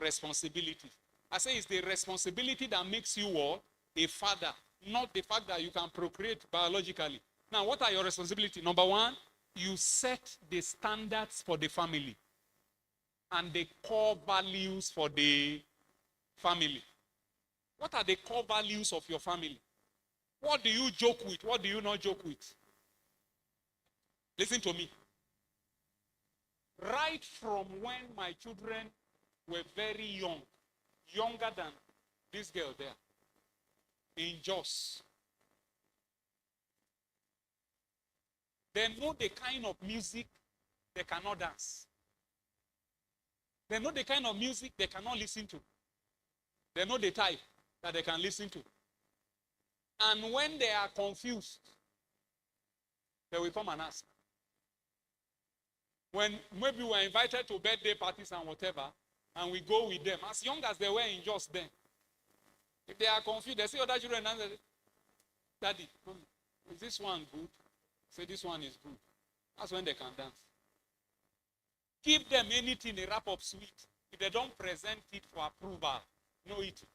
responsibility. I say it's the responsibility that makes you what? A father, not the fact that you can procreate biologically. Now, what are your responsibilities? Number one, you set the standards for the family and the core values for the family. What are the core values of your family? What do you joke with? What do you not joke with? Listen to me. Right from when my children were very young, younger than this girl there, in Jos, they know the kind of music they cannot dance. They know the kind of music they cannot listen to. They know the type that they can listen to. And when they are confused, they will come and ask. When maybe we're invited to birthday parties and whatever, and we go with them, as young as they were in just then, if they are confused, they see other children and say, Daddy, is this one good? Say, this one is good. That's when they can dance. Give them anything, a wrap up sweet. If they don't present it for approval, no eating.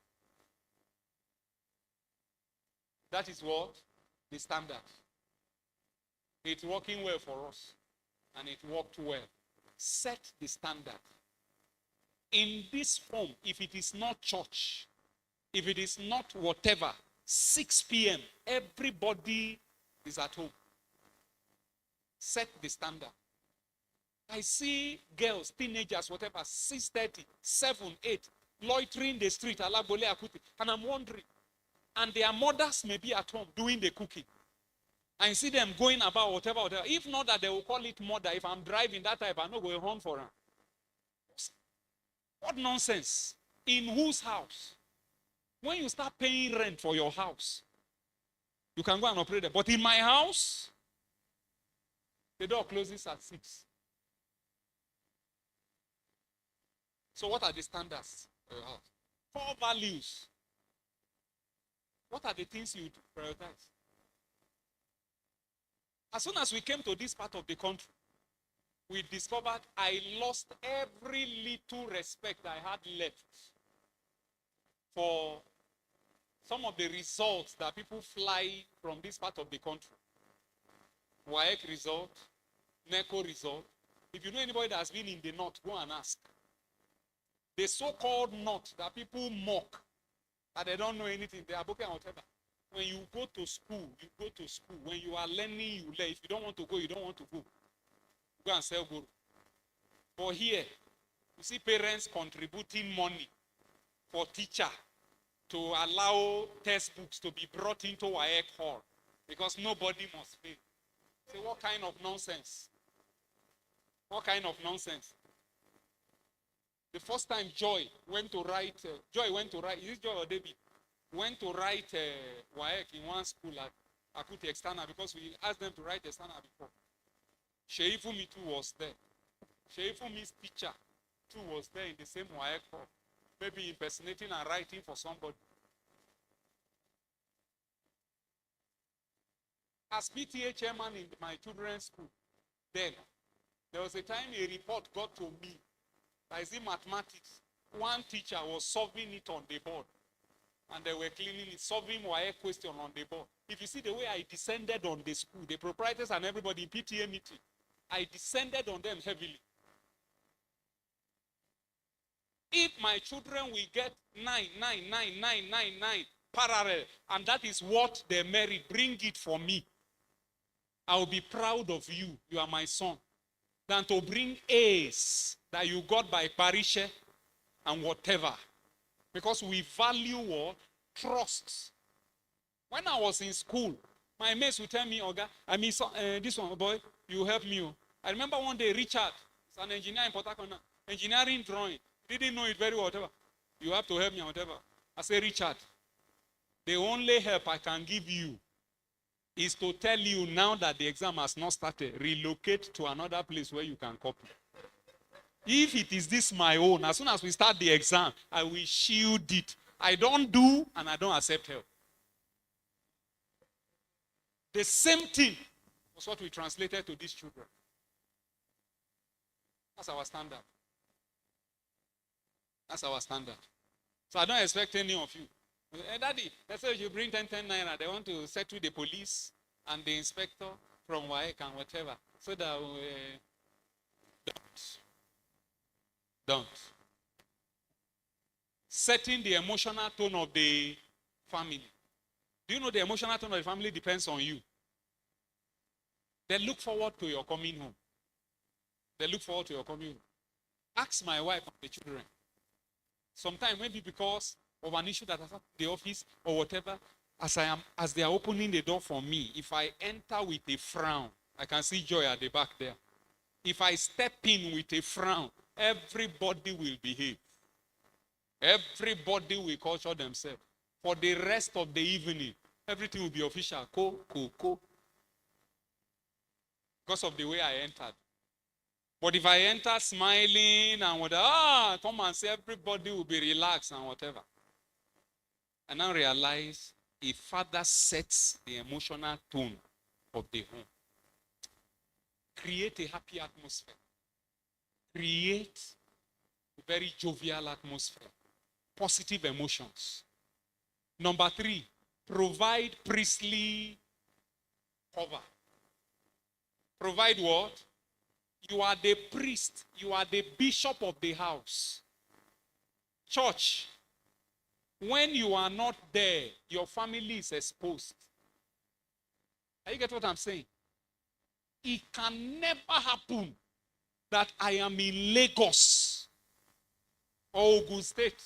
That is what? The standard. It's working well for us. And it worked well. Set the standard. In this form, if it is not church, if it is not whatever, 6 p.m., everybody is at home. Set the standard. I see girls, teenagers, whatever, 6:30, 7, 8, loitering the street, and I'm wondering, and their mothers may be at home doing the cooking. I see them going about whatever. If not that, they will call it murder. If I'm driving that type, I'm not going home for her. What nonsense. In whose house? When you start paying rent for your house, you can go and operate there. But in my house, the door closes at 6. So what are the standards for your house? 4 values. What are the things you prioritize? As soon as we came to this part of the country, we discovered I lost every little respect I had left for some of the results that people fly from this part of the country. WAEC result, NECO result. If you know anybody that has been in the north, go and ask. The so-called north that people mock, that they don't know anything, they are booking whatever. When you go to school, you go to school. When you are learning, you learn. If you don't want to go, you don't want to go. Go and sell guru. But here, you see parents contributing money for teacher to allow textbooks to be brought into WAEC hall because nobody must pay. Say, what kind of nonsense? What kind of nonsense? The first time Joy went to write, is it Joy or David? Went to write WAEC in one school at Akuti External because we asked them to write External before. Sheifumi too was there. Sheifumi's teacher too was there in the same WAEC hall. Maybe impersonating and writing for somebody. As PTA chairman in my children's school, then there was a time a report got to me. I see mathematics. One teacher was solving it on the board. And they were cleaning it, solving WAEC question on the board. If you see the way I descended on the school, the proprietors and everybody in PTA meeting, I descended on them heavily. If my children will get 9 parallel, and that is what they merit, bring it for me. I will be proud of you. You are my son. Than to bring A's that you got by Parishe and whatever. Because we value what? Trust. When I was in school, my mates would tell me, Oga, this one, boy, you help me. I remember one day, Richard, he's an engineer in Port Harcourt now, engineering drawing. He didn't know it very well, whatever. You have to help me, whatever. I say, Richard, the only help I can give you is to tell you now that the exam has not started, relocate to another place where you can copy. If it is this my own, as soon as we start the exam, I will shield it. I don't do and I don't accept help. The same thing was what we translated to these children. That's our standard. That's our standard. So I don't expect any of you. Daddy, let's say you bring 10 naira. They want to settle the police and the inspector from WAEC and whatever. So that don't. Setting the emotional tone of the family. Do you know the emotional tone of the family depends on you? They look forward to your coming home. They look forward to your coming home. Ask my wife and the children. Sometimes maybe because of an issue that has happened in the office or whatever, as they are opening the door for me, if I enter with a frown, I can see Joy at the back there. If I step in with a frown, everybody will behave. Everybody will culture themselves. For the rest of the evening, everything will be official. Ko. Because of the way I entered. But if I enter smiling and whatever, come and say everybody will be relaxed and whatever. I now realize a father sets the emotional tone of the home. Create a happy atmosphere. Create a very jovial atmosphere. Positive emotions. Number 3, provide priestly cover. Provide what? You are the priest. You are the bishop of the house. Church, when you are not there, your family is exposed. Are you get what I'm saying? It can never happen that I am in Lagos or Ogun State,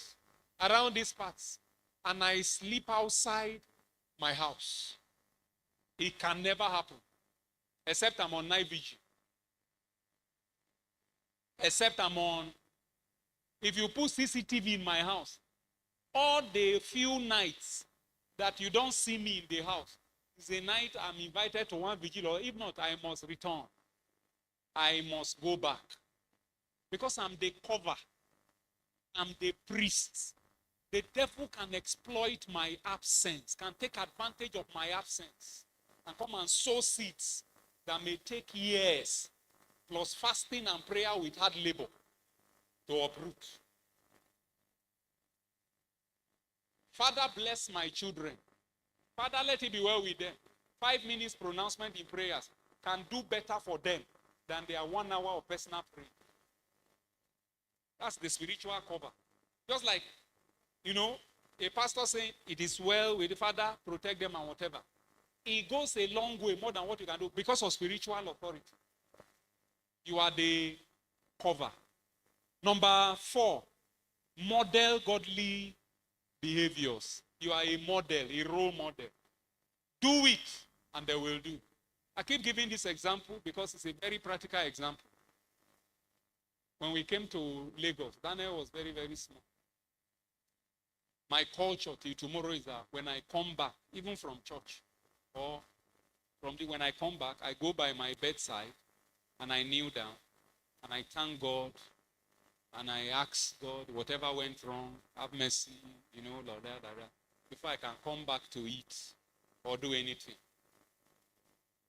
around these parts, and I sleep outside my house. It can never happen. Except I'm on night vigil. Except I'm on, if you put CCTV in my house, all the few nights that you don't see me in the house is a night I'm invited to one vigil, or if not, I must return. I must go back. Because I'm the cover. I'm the priest. The devil can exploit my absence, can take advantage of my absence, and come and sow seeds that may take years, plus fasting and prayer with hard labor to uproot. Father, bless my children. Father, let it be well with them. 5 minutes pronouncement in prayers can do better for them than their 1 hour of personal prayer. That's the spiritual cover. Just like, a pastor saying, it is well with the Father, protect them and whatever. It goes a long way, more than what you can do, because of spiritual authority. You are the cover. Number 4, model godly behaviors. You are a model, a role model. Do it, and they will do. I keep giving this example because it's a very practical example. When we came to Lagos, Daniel was very, very small. My culture till tomorrow is that when I come back, even from church, or when I come back, I go by my bedside and I kneel down and I thank God and I ask God whatever went wrong, have mercy, before I can come back to eat or do anything.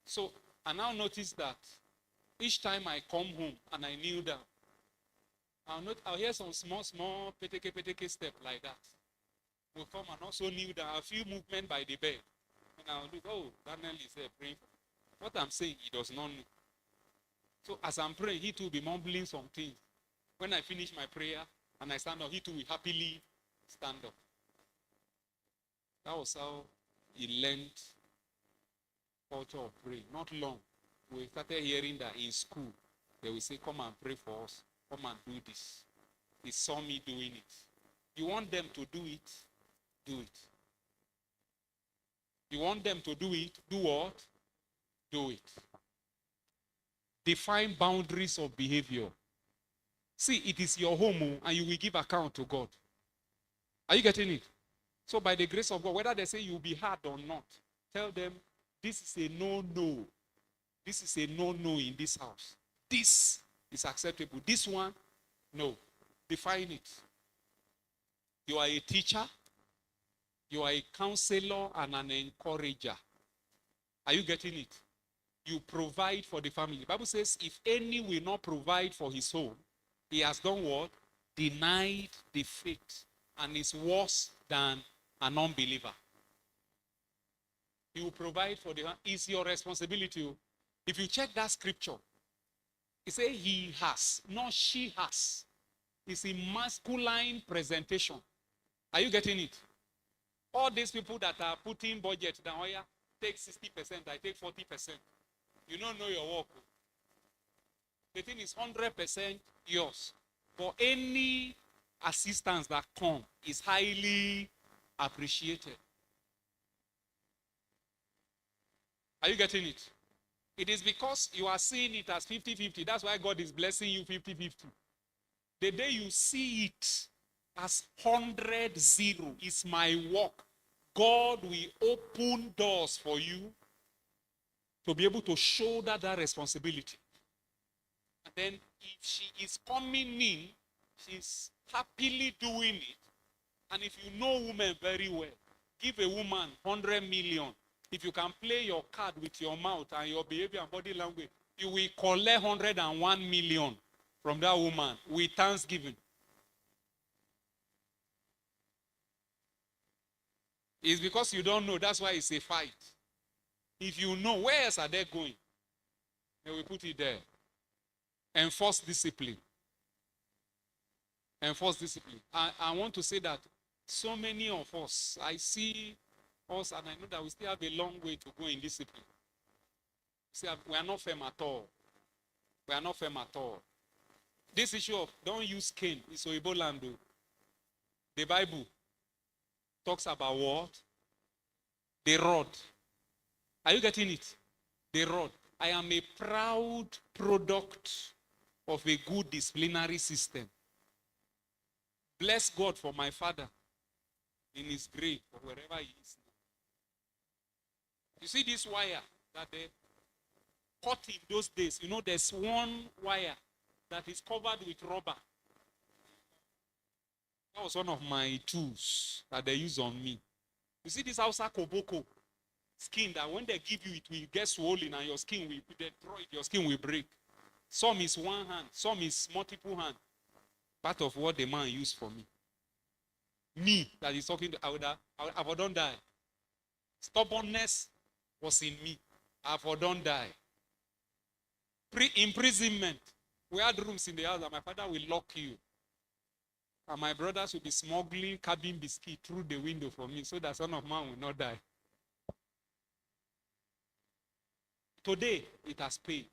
So I now notice that each time I come home and I kneel down, I'll hear some small peteke step like that. Will come and also kneel down. A few movement by the bed. And I'll look, Daniel is there praying. What I'm saying, he does not know. So as I'm praying, he too will be mumbling some things. When I finish my prayer and I stand up, he too will happily stand up. That was how he learned culture of prayer. Not long. We started hearing that in school, they will say, come and pray for us. Come and do this. He saw me doing it. You want them to do it? Do it. You want them to do it? Do what? Do it. Define boundaries of behavior. See, it is your home and you will give account to God. Are you getting it? So by the grace of God, whether they say you'll be hard or not, tell them this is a no-no. This is a no-no in this house. This is acceptable. This one, no. Define it. You are a teacher. You are a counselor and an encourager. Are you getting it? You provide for the family. The Bible says, if any will not provide for his home, he has done what? denied the faith and is worse than an unbeliever. He will provide for the. It's your responsibility. If you check that scripture, it says he has, not she has. It's a masculine presentation. Are you getting it? All these people that are putting budget down, oh yeah, take 60%, I take 40%. You don't know your work. The thing is 100% yours. For any assistance that comes is highly appreciated. Are you getting it? It is because you are seeing it as 50-50. That's why God is blessing you 50-50. The day you see it as 100-0 is my work, God will open doors for you to be able to shoulder that responsibility. And then if she is coming in, she's happily doing it. And if you know women very well, give a woman 100 million. If you can play your card with your mouth and your behavior and body language, you will collect 101 million from that woman with thanksgiving. It's because you don't know. That's why it's a fight. If you know, where else are they going? They will put it there. Enforce discipline. Enforce discipline. I want to say that so many of us, I see us and I know that we still have a long way to go in discipline. We are not firm at all. We are not firm at all. This issue of don't use cane is Oibo land. The Bible talks about what? The rod. Are you getting it? The rod. I am a proud product of a good disciplinary system. Bless God for my father in his grave or wherever he is. You see this wire that they cut in those days? You know, there's one wire that is covered with rubber. That was one of my tools that they use on me. You see this Hausa Koboko skin that when they give you, it will get swollen and your skin will, they draw it, your skin will break. Some is one hand, some is multiple hand. Part of what the man used for me. Me that is talking, I would don't die. Stubbornness was in me. I would don't die. Imprisonment. We had rooms in the house and my father will lock you. And my brothers will be smuggling cabin biscuit through the window for me so that son of man will not die. Today, it has paid.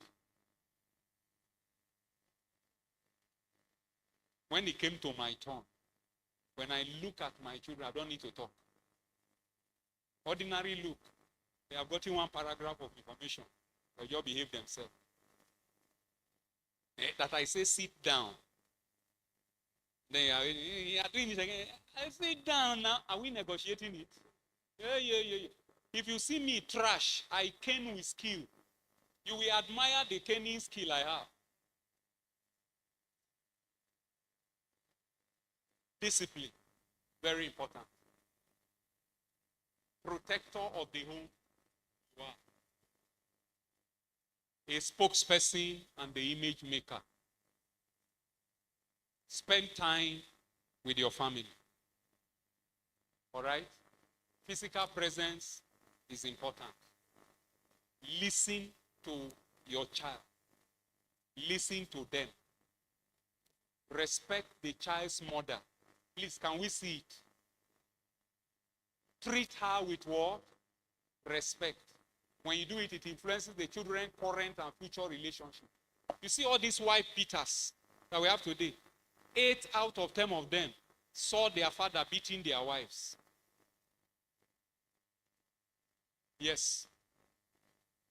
When it came to my turn, when I look at my children, I don't need to talk. Ordinary look. They have gotten one paragraph of information. They just behave themselves. That I say sit down. They are doing it again. I sit down now. Are we negotiating it? Yeah. If you see me trash, I cane with skill. You will admire the caning skill I have. Discipline, very important. Protector of the home. Wow. A spokesperson and the image maker. Spend time with your family. All right? Physical presence is important. Listen to your child. Listen to them. Respect the child's mother. Please, can we see it? Treat her with what? Respect. When you do it, it influences the children's current and future relationship. You see all these wife beaters that we have today? 8 out of 10 of them saw their father beating their wives. Yes.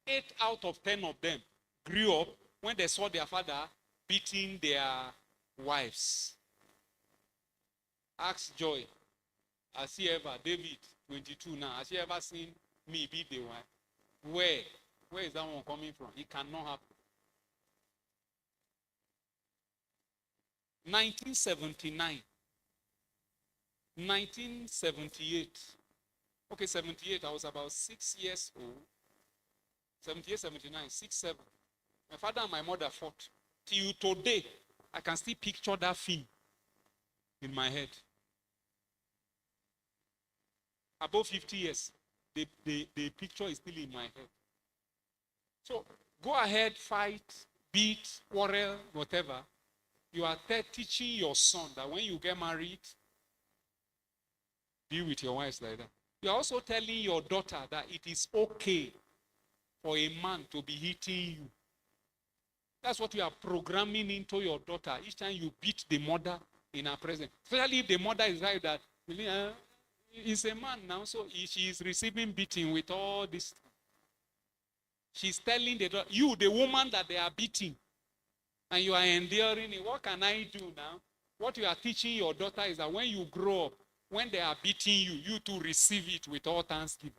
8 out of 10 of them grew up when they saw their father beating their wives. Ask Joy, has he ever, David, 22 now, has he ever seen me beat the wife? Where is that one coming from? It cannot happen. 1979. 1978. Okay, 78, I was about 6 years old. 78, 79, 6, 7. My father and my mother fought. Till today, I can still picture that film. in my head. Above 50 years, the picture is still in my head. So go ahead, fight, beat, quarrel, whatever. You are teaching your son that when you get married, deal with your wives like that. You are also telling your daughter that it is okay for a man to be hitting you. That's what you are programming into your daughter each time you beat the mother in her presence. Especially if the mother is right that he's a man now, so she is receiving beating with all this. She's telling the daughter, you, the woman that they are beating, and you are enduring it. What can I do now? What you are teaching your daughter is that when you grow up, when they are beating you, you to receive it with all thanksgiving.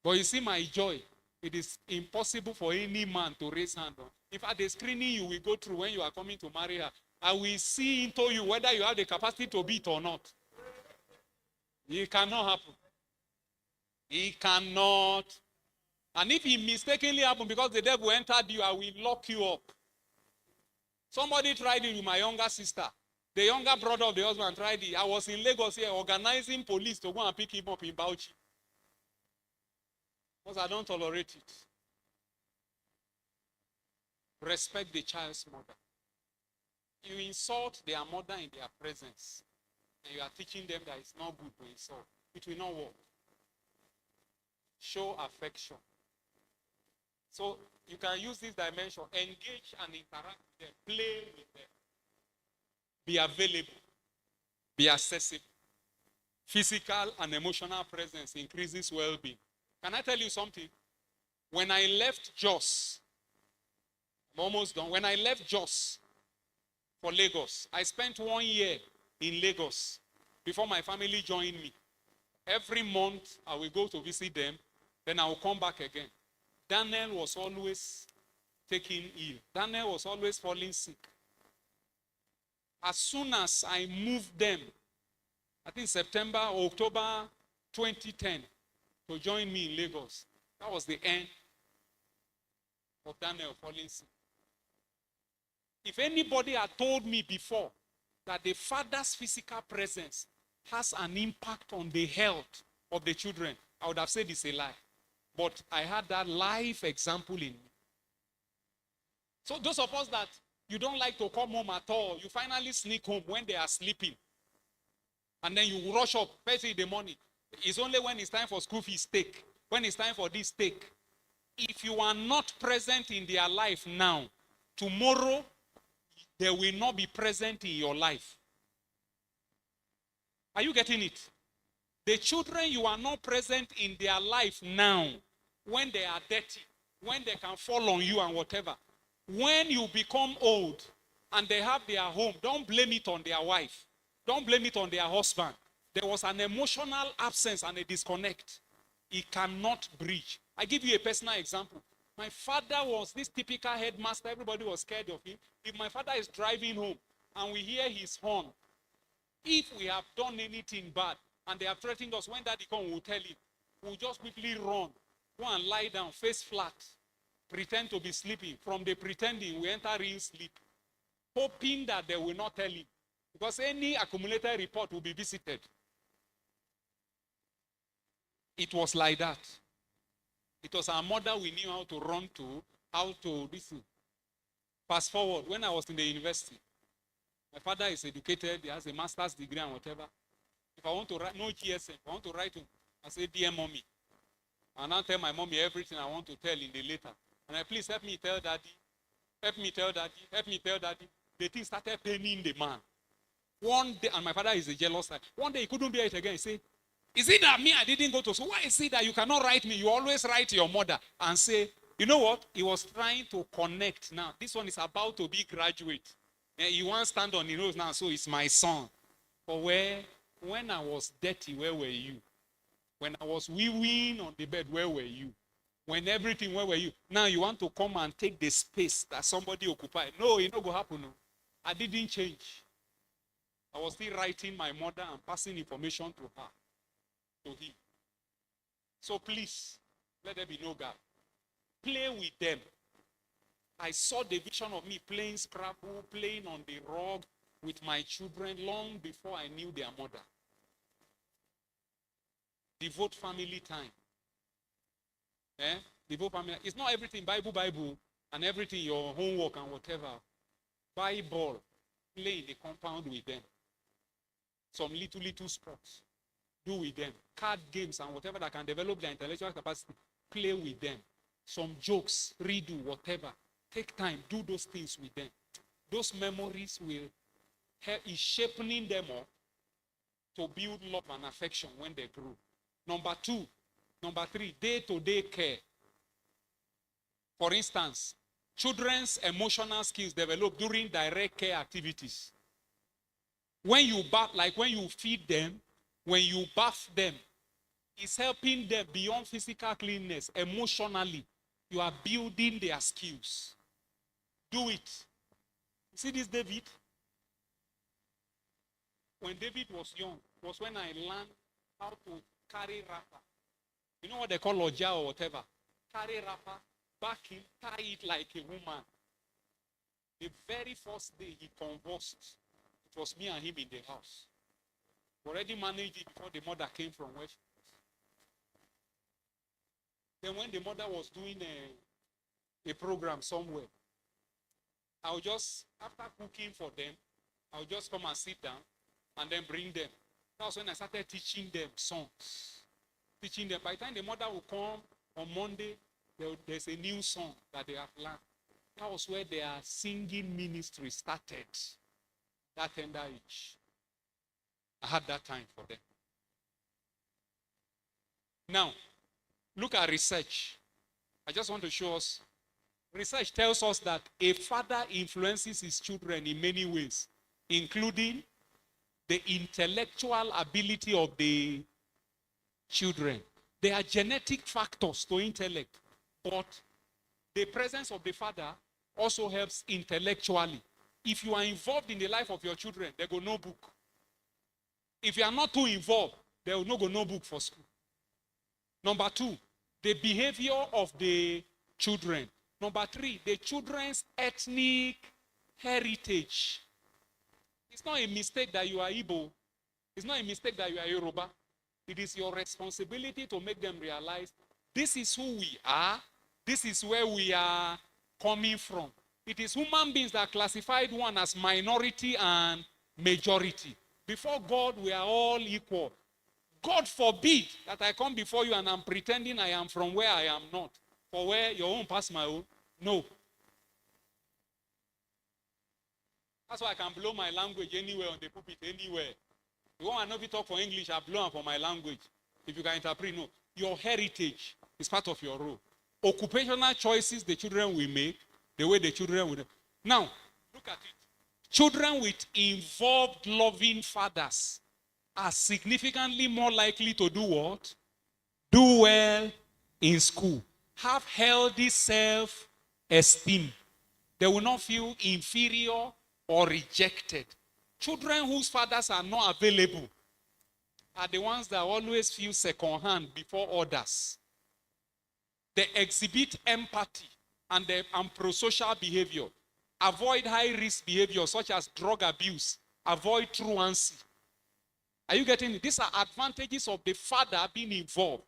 But you see my joy. It is impossible for any man to raise hand on. In fact, the screening you will go through when you are coming to marry her, I will see into you whether you have the capacity to beat or not. It cannot happen. It cannot. And if it mistakenly happen because the devil entered you, I will lock you up. Somebody tried it with my younger sister. The younger brother of the husband tried it. I was in Lagos here organizing police to go and pick him up in Bauchi. Because I don't tolerate it. Respect the child's mother. You insult their mother in their presence, and you are teaching them that it's not good to insult. It will not work. Show affection. So you can use this dimension. Engage and interact with them. Play with them. Be available. Be accessible. Physical and emotional presence increases well-being. Can I tell you something? When I left Jos, I'm almost done. When I left Jos for Lagos, I spent 1 year in Lagos before my family joined me. Every month, I will go to visit them, then I will come back again. Daniel was always taken ill. Daniel was always falling sick. As soon as I moved them, I think September or October 2010, to join me in Lagos, that was the end of Daniel falling sick. If anybody had told me before that the father's physical presence has an impact on the health of the children, I would have said it's a lie. But I had that live example in me. So those of us that you don't like to come home at all, you finally sneak home when they are sleeping. And then you rush up first in the morning. It's only when it's time for school fees, take. When it's time for this, take. If you are not present in their life now, tomorrow they will not be present in your life. Are you getting it? The children you are not present in their life now, when they are dirty, when they can fall on you and whatever, when you become old and they have their home, don't blame it on their wife. Don't blame it on their husband. There was an emotional absence and a disconnect. He cannot bridge. I give you a personal example. My father was this typical headmaster. Everybody was scared of him. If my father is driving home and we hear his horn, if we have done anything bad and they have threatened us, when daddy comes, we'll tell him. We'll just quickly run. Go and lie down, face flat. Pretend to be sleeping. From the pretending, we enter real sleep. Hoping that they will not tell him. Because any accumulated report will be visited. It was like that. It was our mother we knew how to run to, how to listen. Fast forward, when I was in the university, my father is educated, he has a master's degree and whatever. If I want to write, no GSM, if I want to write him, I say, dear mommy. And I'll tell my mommy everything I want to tell in the letter. And I please help me tell daddy, help me tell daddy, help me tell daddy. The thing started paining the man. One day, and my father is a jealous guy. One day he couldn't bear it again. He said, is it that me, I didn't go to school? Why is it that you cannot write me? You always write your mother and say, you know what? He was trying to connect now. This one is about to be graduate. And he wants to stand on his nose now, so it's my son. But when I was dirty, where were you? When I was wee-weeing on the bed, where were you? When everything, where were you? Now you want to come and take the space that somebody occupied. No, it not going to happen. No. I didn't change. I was still writing my mother and passing information to her, to him. So please, let there be no gap. Play with them. I saw the vision of me playing Scrabble, playing on the rug, with my children long before I knew their mother. Devote family time. Devote family. It's not everything Bible, and everything your homework and whatever. Buy ball, play in the compound with them. Some little sports, do with them. Card games and whatever that can develop their intellectual capacity, play with them. Some jokes, redo, whatever. Take time, do those things with them. Those memories will help in shaping them up to build love and affection when they grow. Number 3, day-to-day care. For instance, children's emotional skills develop during direct care activities. When you bath, like when you feed them, when you bath them, it's helping them beyond physical cleanness. Emotionally, you are building their skills. Do it. You see this David? When David was young, was when I learned how to carry wrapper. You know what they call loja or whatever? Carry wrapper, back him, tie it like a woman. The very first day he convulsed, it was me and him in the house. Already managed it before the mother came from where she was. Then when the mother was doing a program somewhere, I would just, after cooking for them, I would just come and sit down and then bring them. That was when I started teaching them songs. Teaching them. By the time the mother would come on Monday, there's a new song that they have learned. That was where their singing ministry started. That tender age. I had that time for them. Now, look at research. I just want to show us. Research tells us that a father influences his children in many ways, including the intellectual ability of the children. There are genetic factors to intellect, but the presence of the father also helps intellectually. If you are involved in the life of your children, they go no book. If you are not too involved, they will not go no book for school. Number 2, the behavior of the children. Number 3, the children's ethnic heritage. It's not a mistake that you are Igbo. It's not a mistake that you are Yoruba. It is your responsibility to make them realize this is who we are. This is where we are coming from. It is human beings that classified one as minority and majority. Before God, we are all equal. God forbid that I come before you and I'm pretending I am from where I am not. For where your own pass my own. No. That's why I can blow my language anywhere on the pulpit, anywhere. You want to know if you talk for English, I blow for my language. If you can interpret, no. Your heritage is part of your role. Occupational choices the children will make, the way the children will. Now, look at it. Children with involved, loving fathers are significantly more likely to do what? Do well in school. Have healthy self-esteem. They will not feel inferior or rejected. Children whose fathers are not available are the ones that always feel second-hand before others. They exhibit empathy and pro-social behavior. Avoid high-risk behavior such as drug abuse. Avoid truancy. Are you getting it? These are advantages of the father being involved.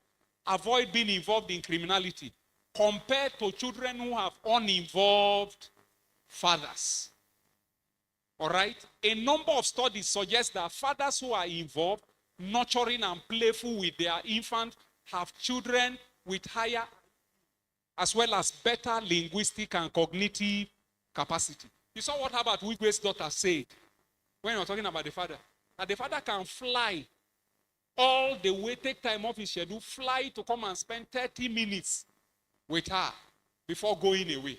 Avoid being involved in criminality compared to children who have uninvolved fathers. All right? A number of studies suggest that fathers who are involved, nurturing and playful with their infant, have children with higher as well as better linguistic and cognitive capacity. You saw what Herbert Wigwe's daughter said when you were talking about the father. That the father can fly all the way, take time off his schedule, fly to come and spend 30 minutes with her before going away.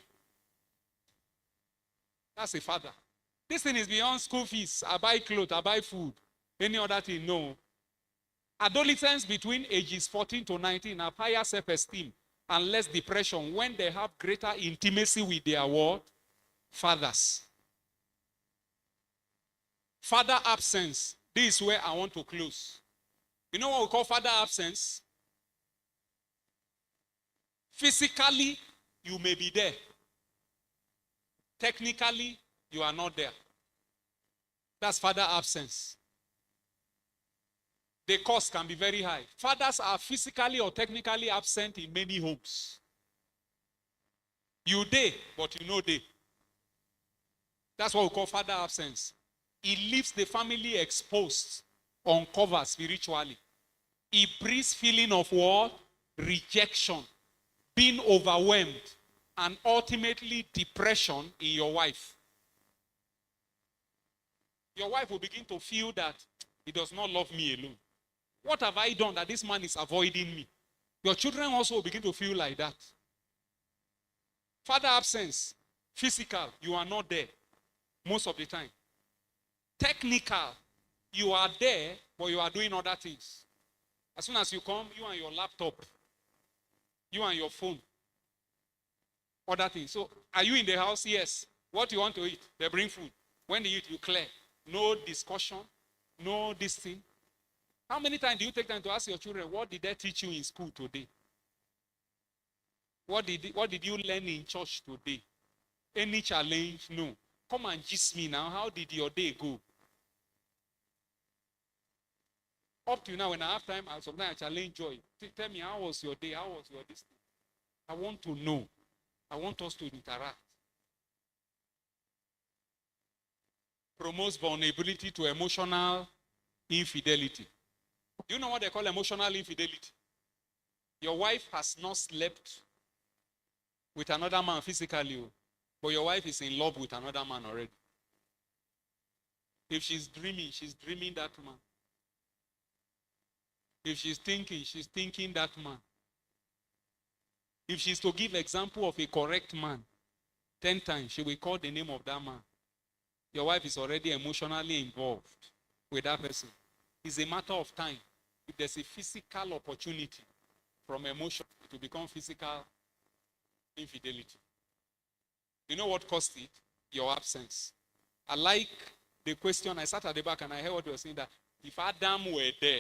That's a father. This thing is beyond school fees. I buy clothes, I buy food. Any other thing, no. Adolescents between ages 14 to 19 have higher self-esteem and less depression when they have greater intimacy with their what? Fathers. Father absence. This is where I want to close. You know what we call father absence? Physically, you may be there. Technically, you are not there. That's father absence. The cost can be very high. Fathers are physically or technically absent in many homes. You dey, but you know they. That's what we call father absence. He leaves the family exposed, uncovered spiritually. He breeds feeling of what? Rejection, being overwhelmed, and ultimately depression in your wife. Your wife will begin to feel that he does not love me alone. What have I done that this man is avoiding me? Your children also will begin to feel like that. Father absence, physical, you are not there most of the time. Technical, you are there, but you are doing other things. As soon as you come, you and your laptop, you and your phone, other things. So, are you in the house? Yes. What do you want to eat? They bring food. When they eat, you clear. No discussion, no this thing. How many times do you take time to ask your children, what did they teach you in school today? What did you learn in church today? Any challenge? No. Come and gist me now. How did your day go? Up to now, when I have time, sometimes I challenge Joy. Tell me, how was your day? How was your this thing? I want to know. I want us to interact. Promotes vulnerability to emotional infidelity. Do you know what they call emotional infidelity? Your wife has not slept with another man physically, but your wife is in love with another man already. If she's dreaming that man. If she's thinking that man. If she's to give example of a correct man, 10 times, she will call the name of that man. Your wife is already emotionally involved with that person. It's a matter of time. If there's a physical opportunity from emotion to become physical infidelity. You know what caused it? Your absence. I like the question. I sat at the back and I heard what you were saying, that if Adam were there,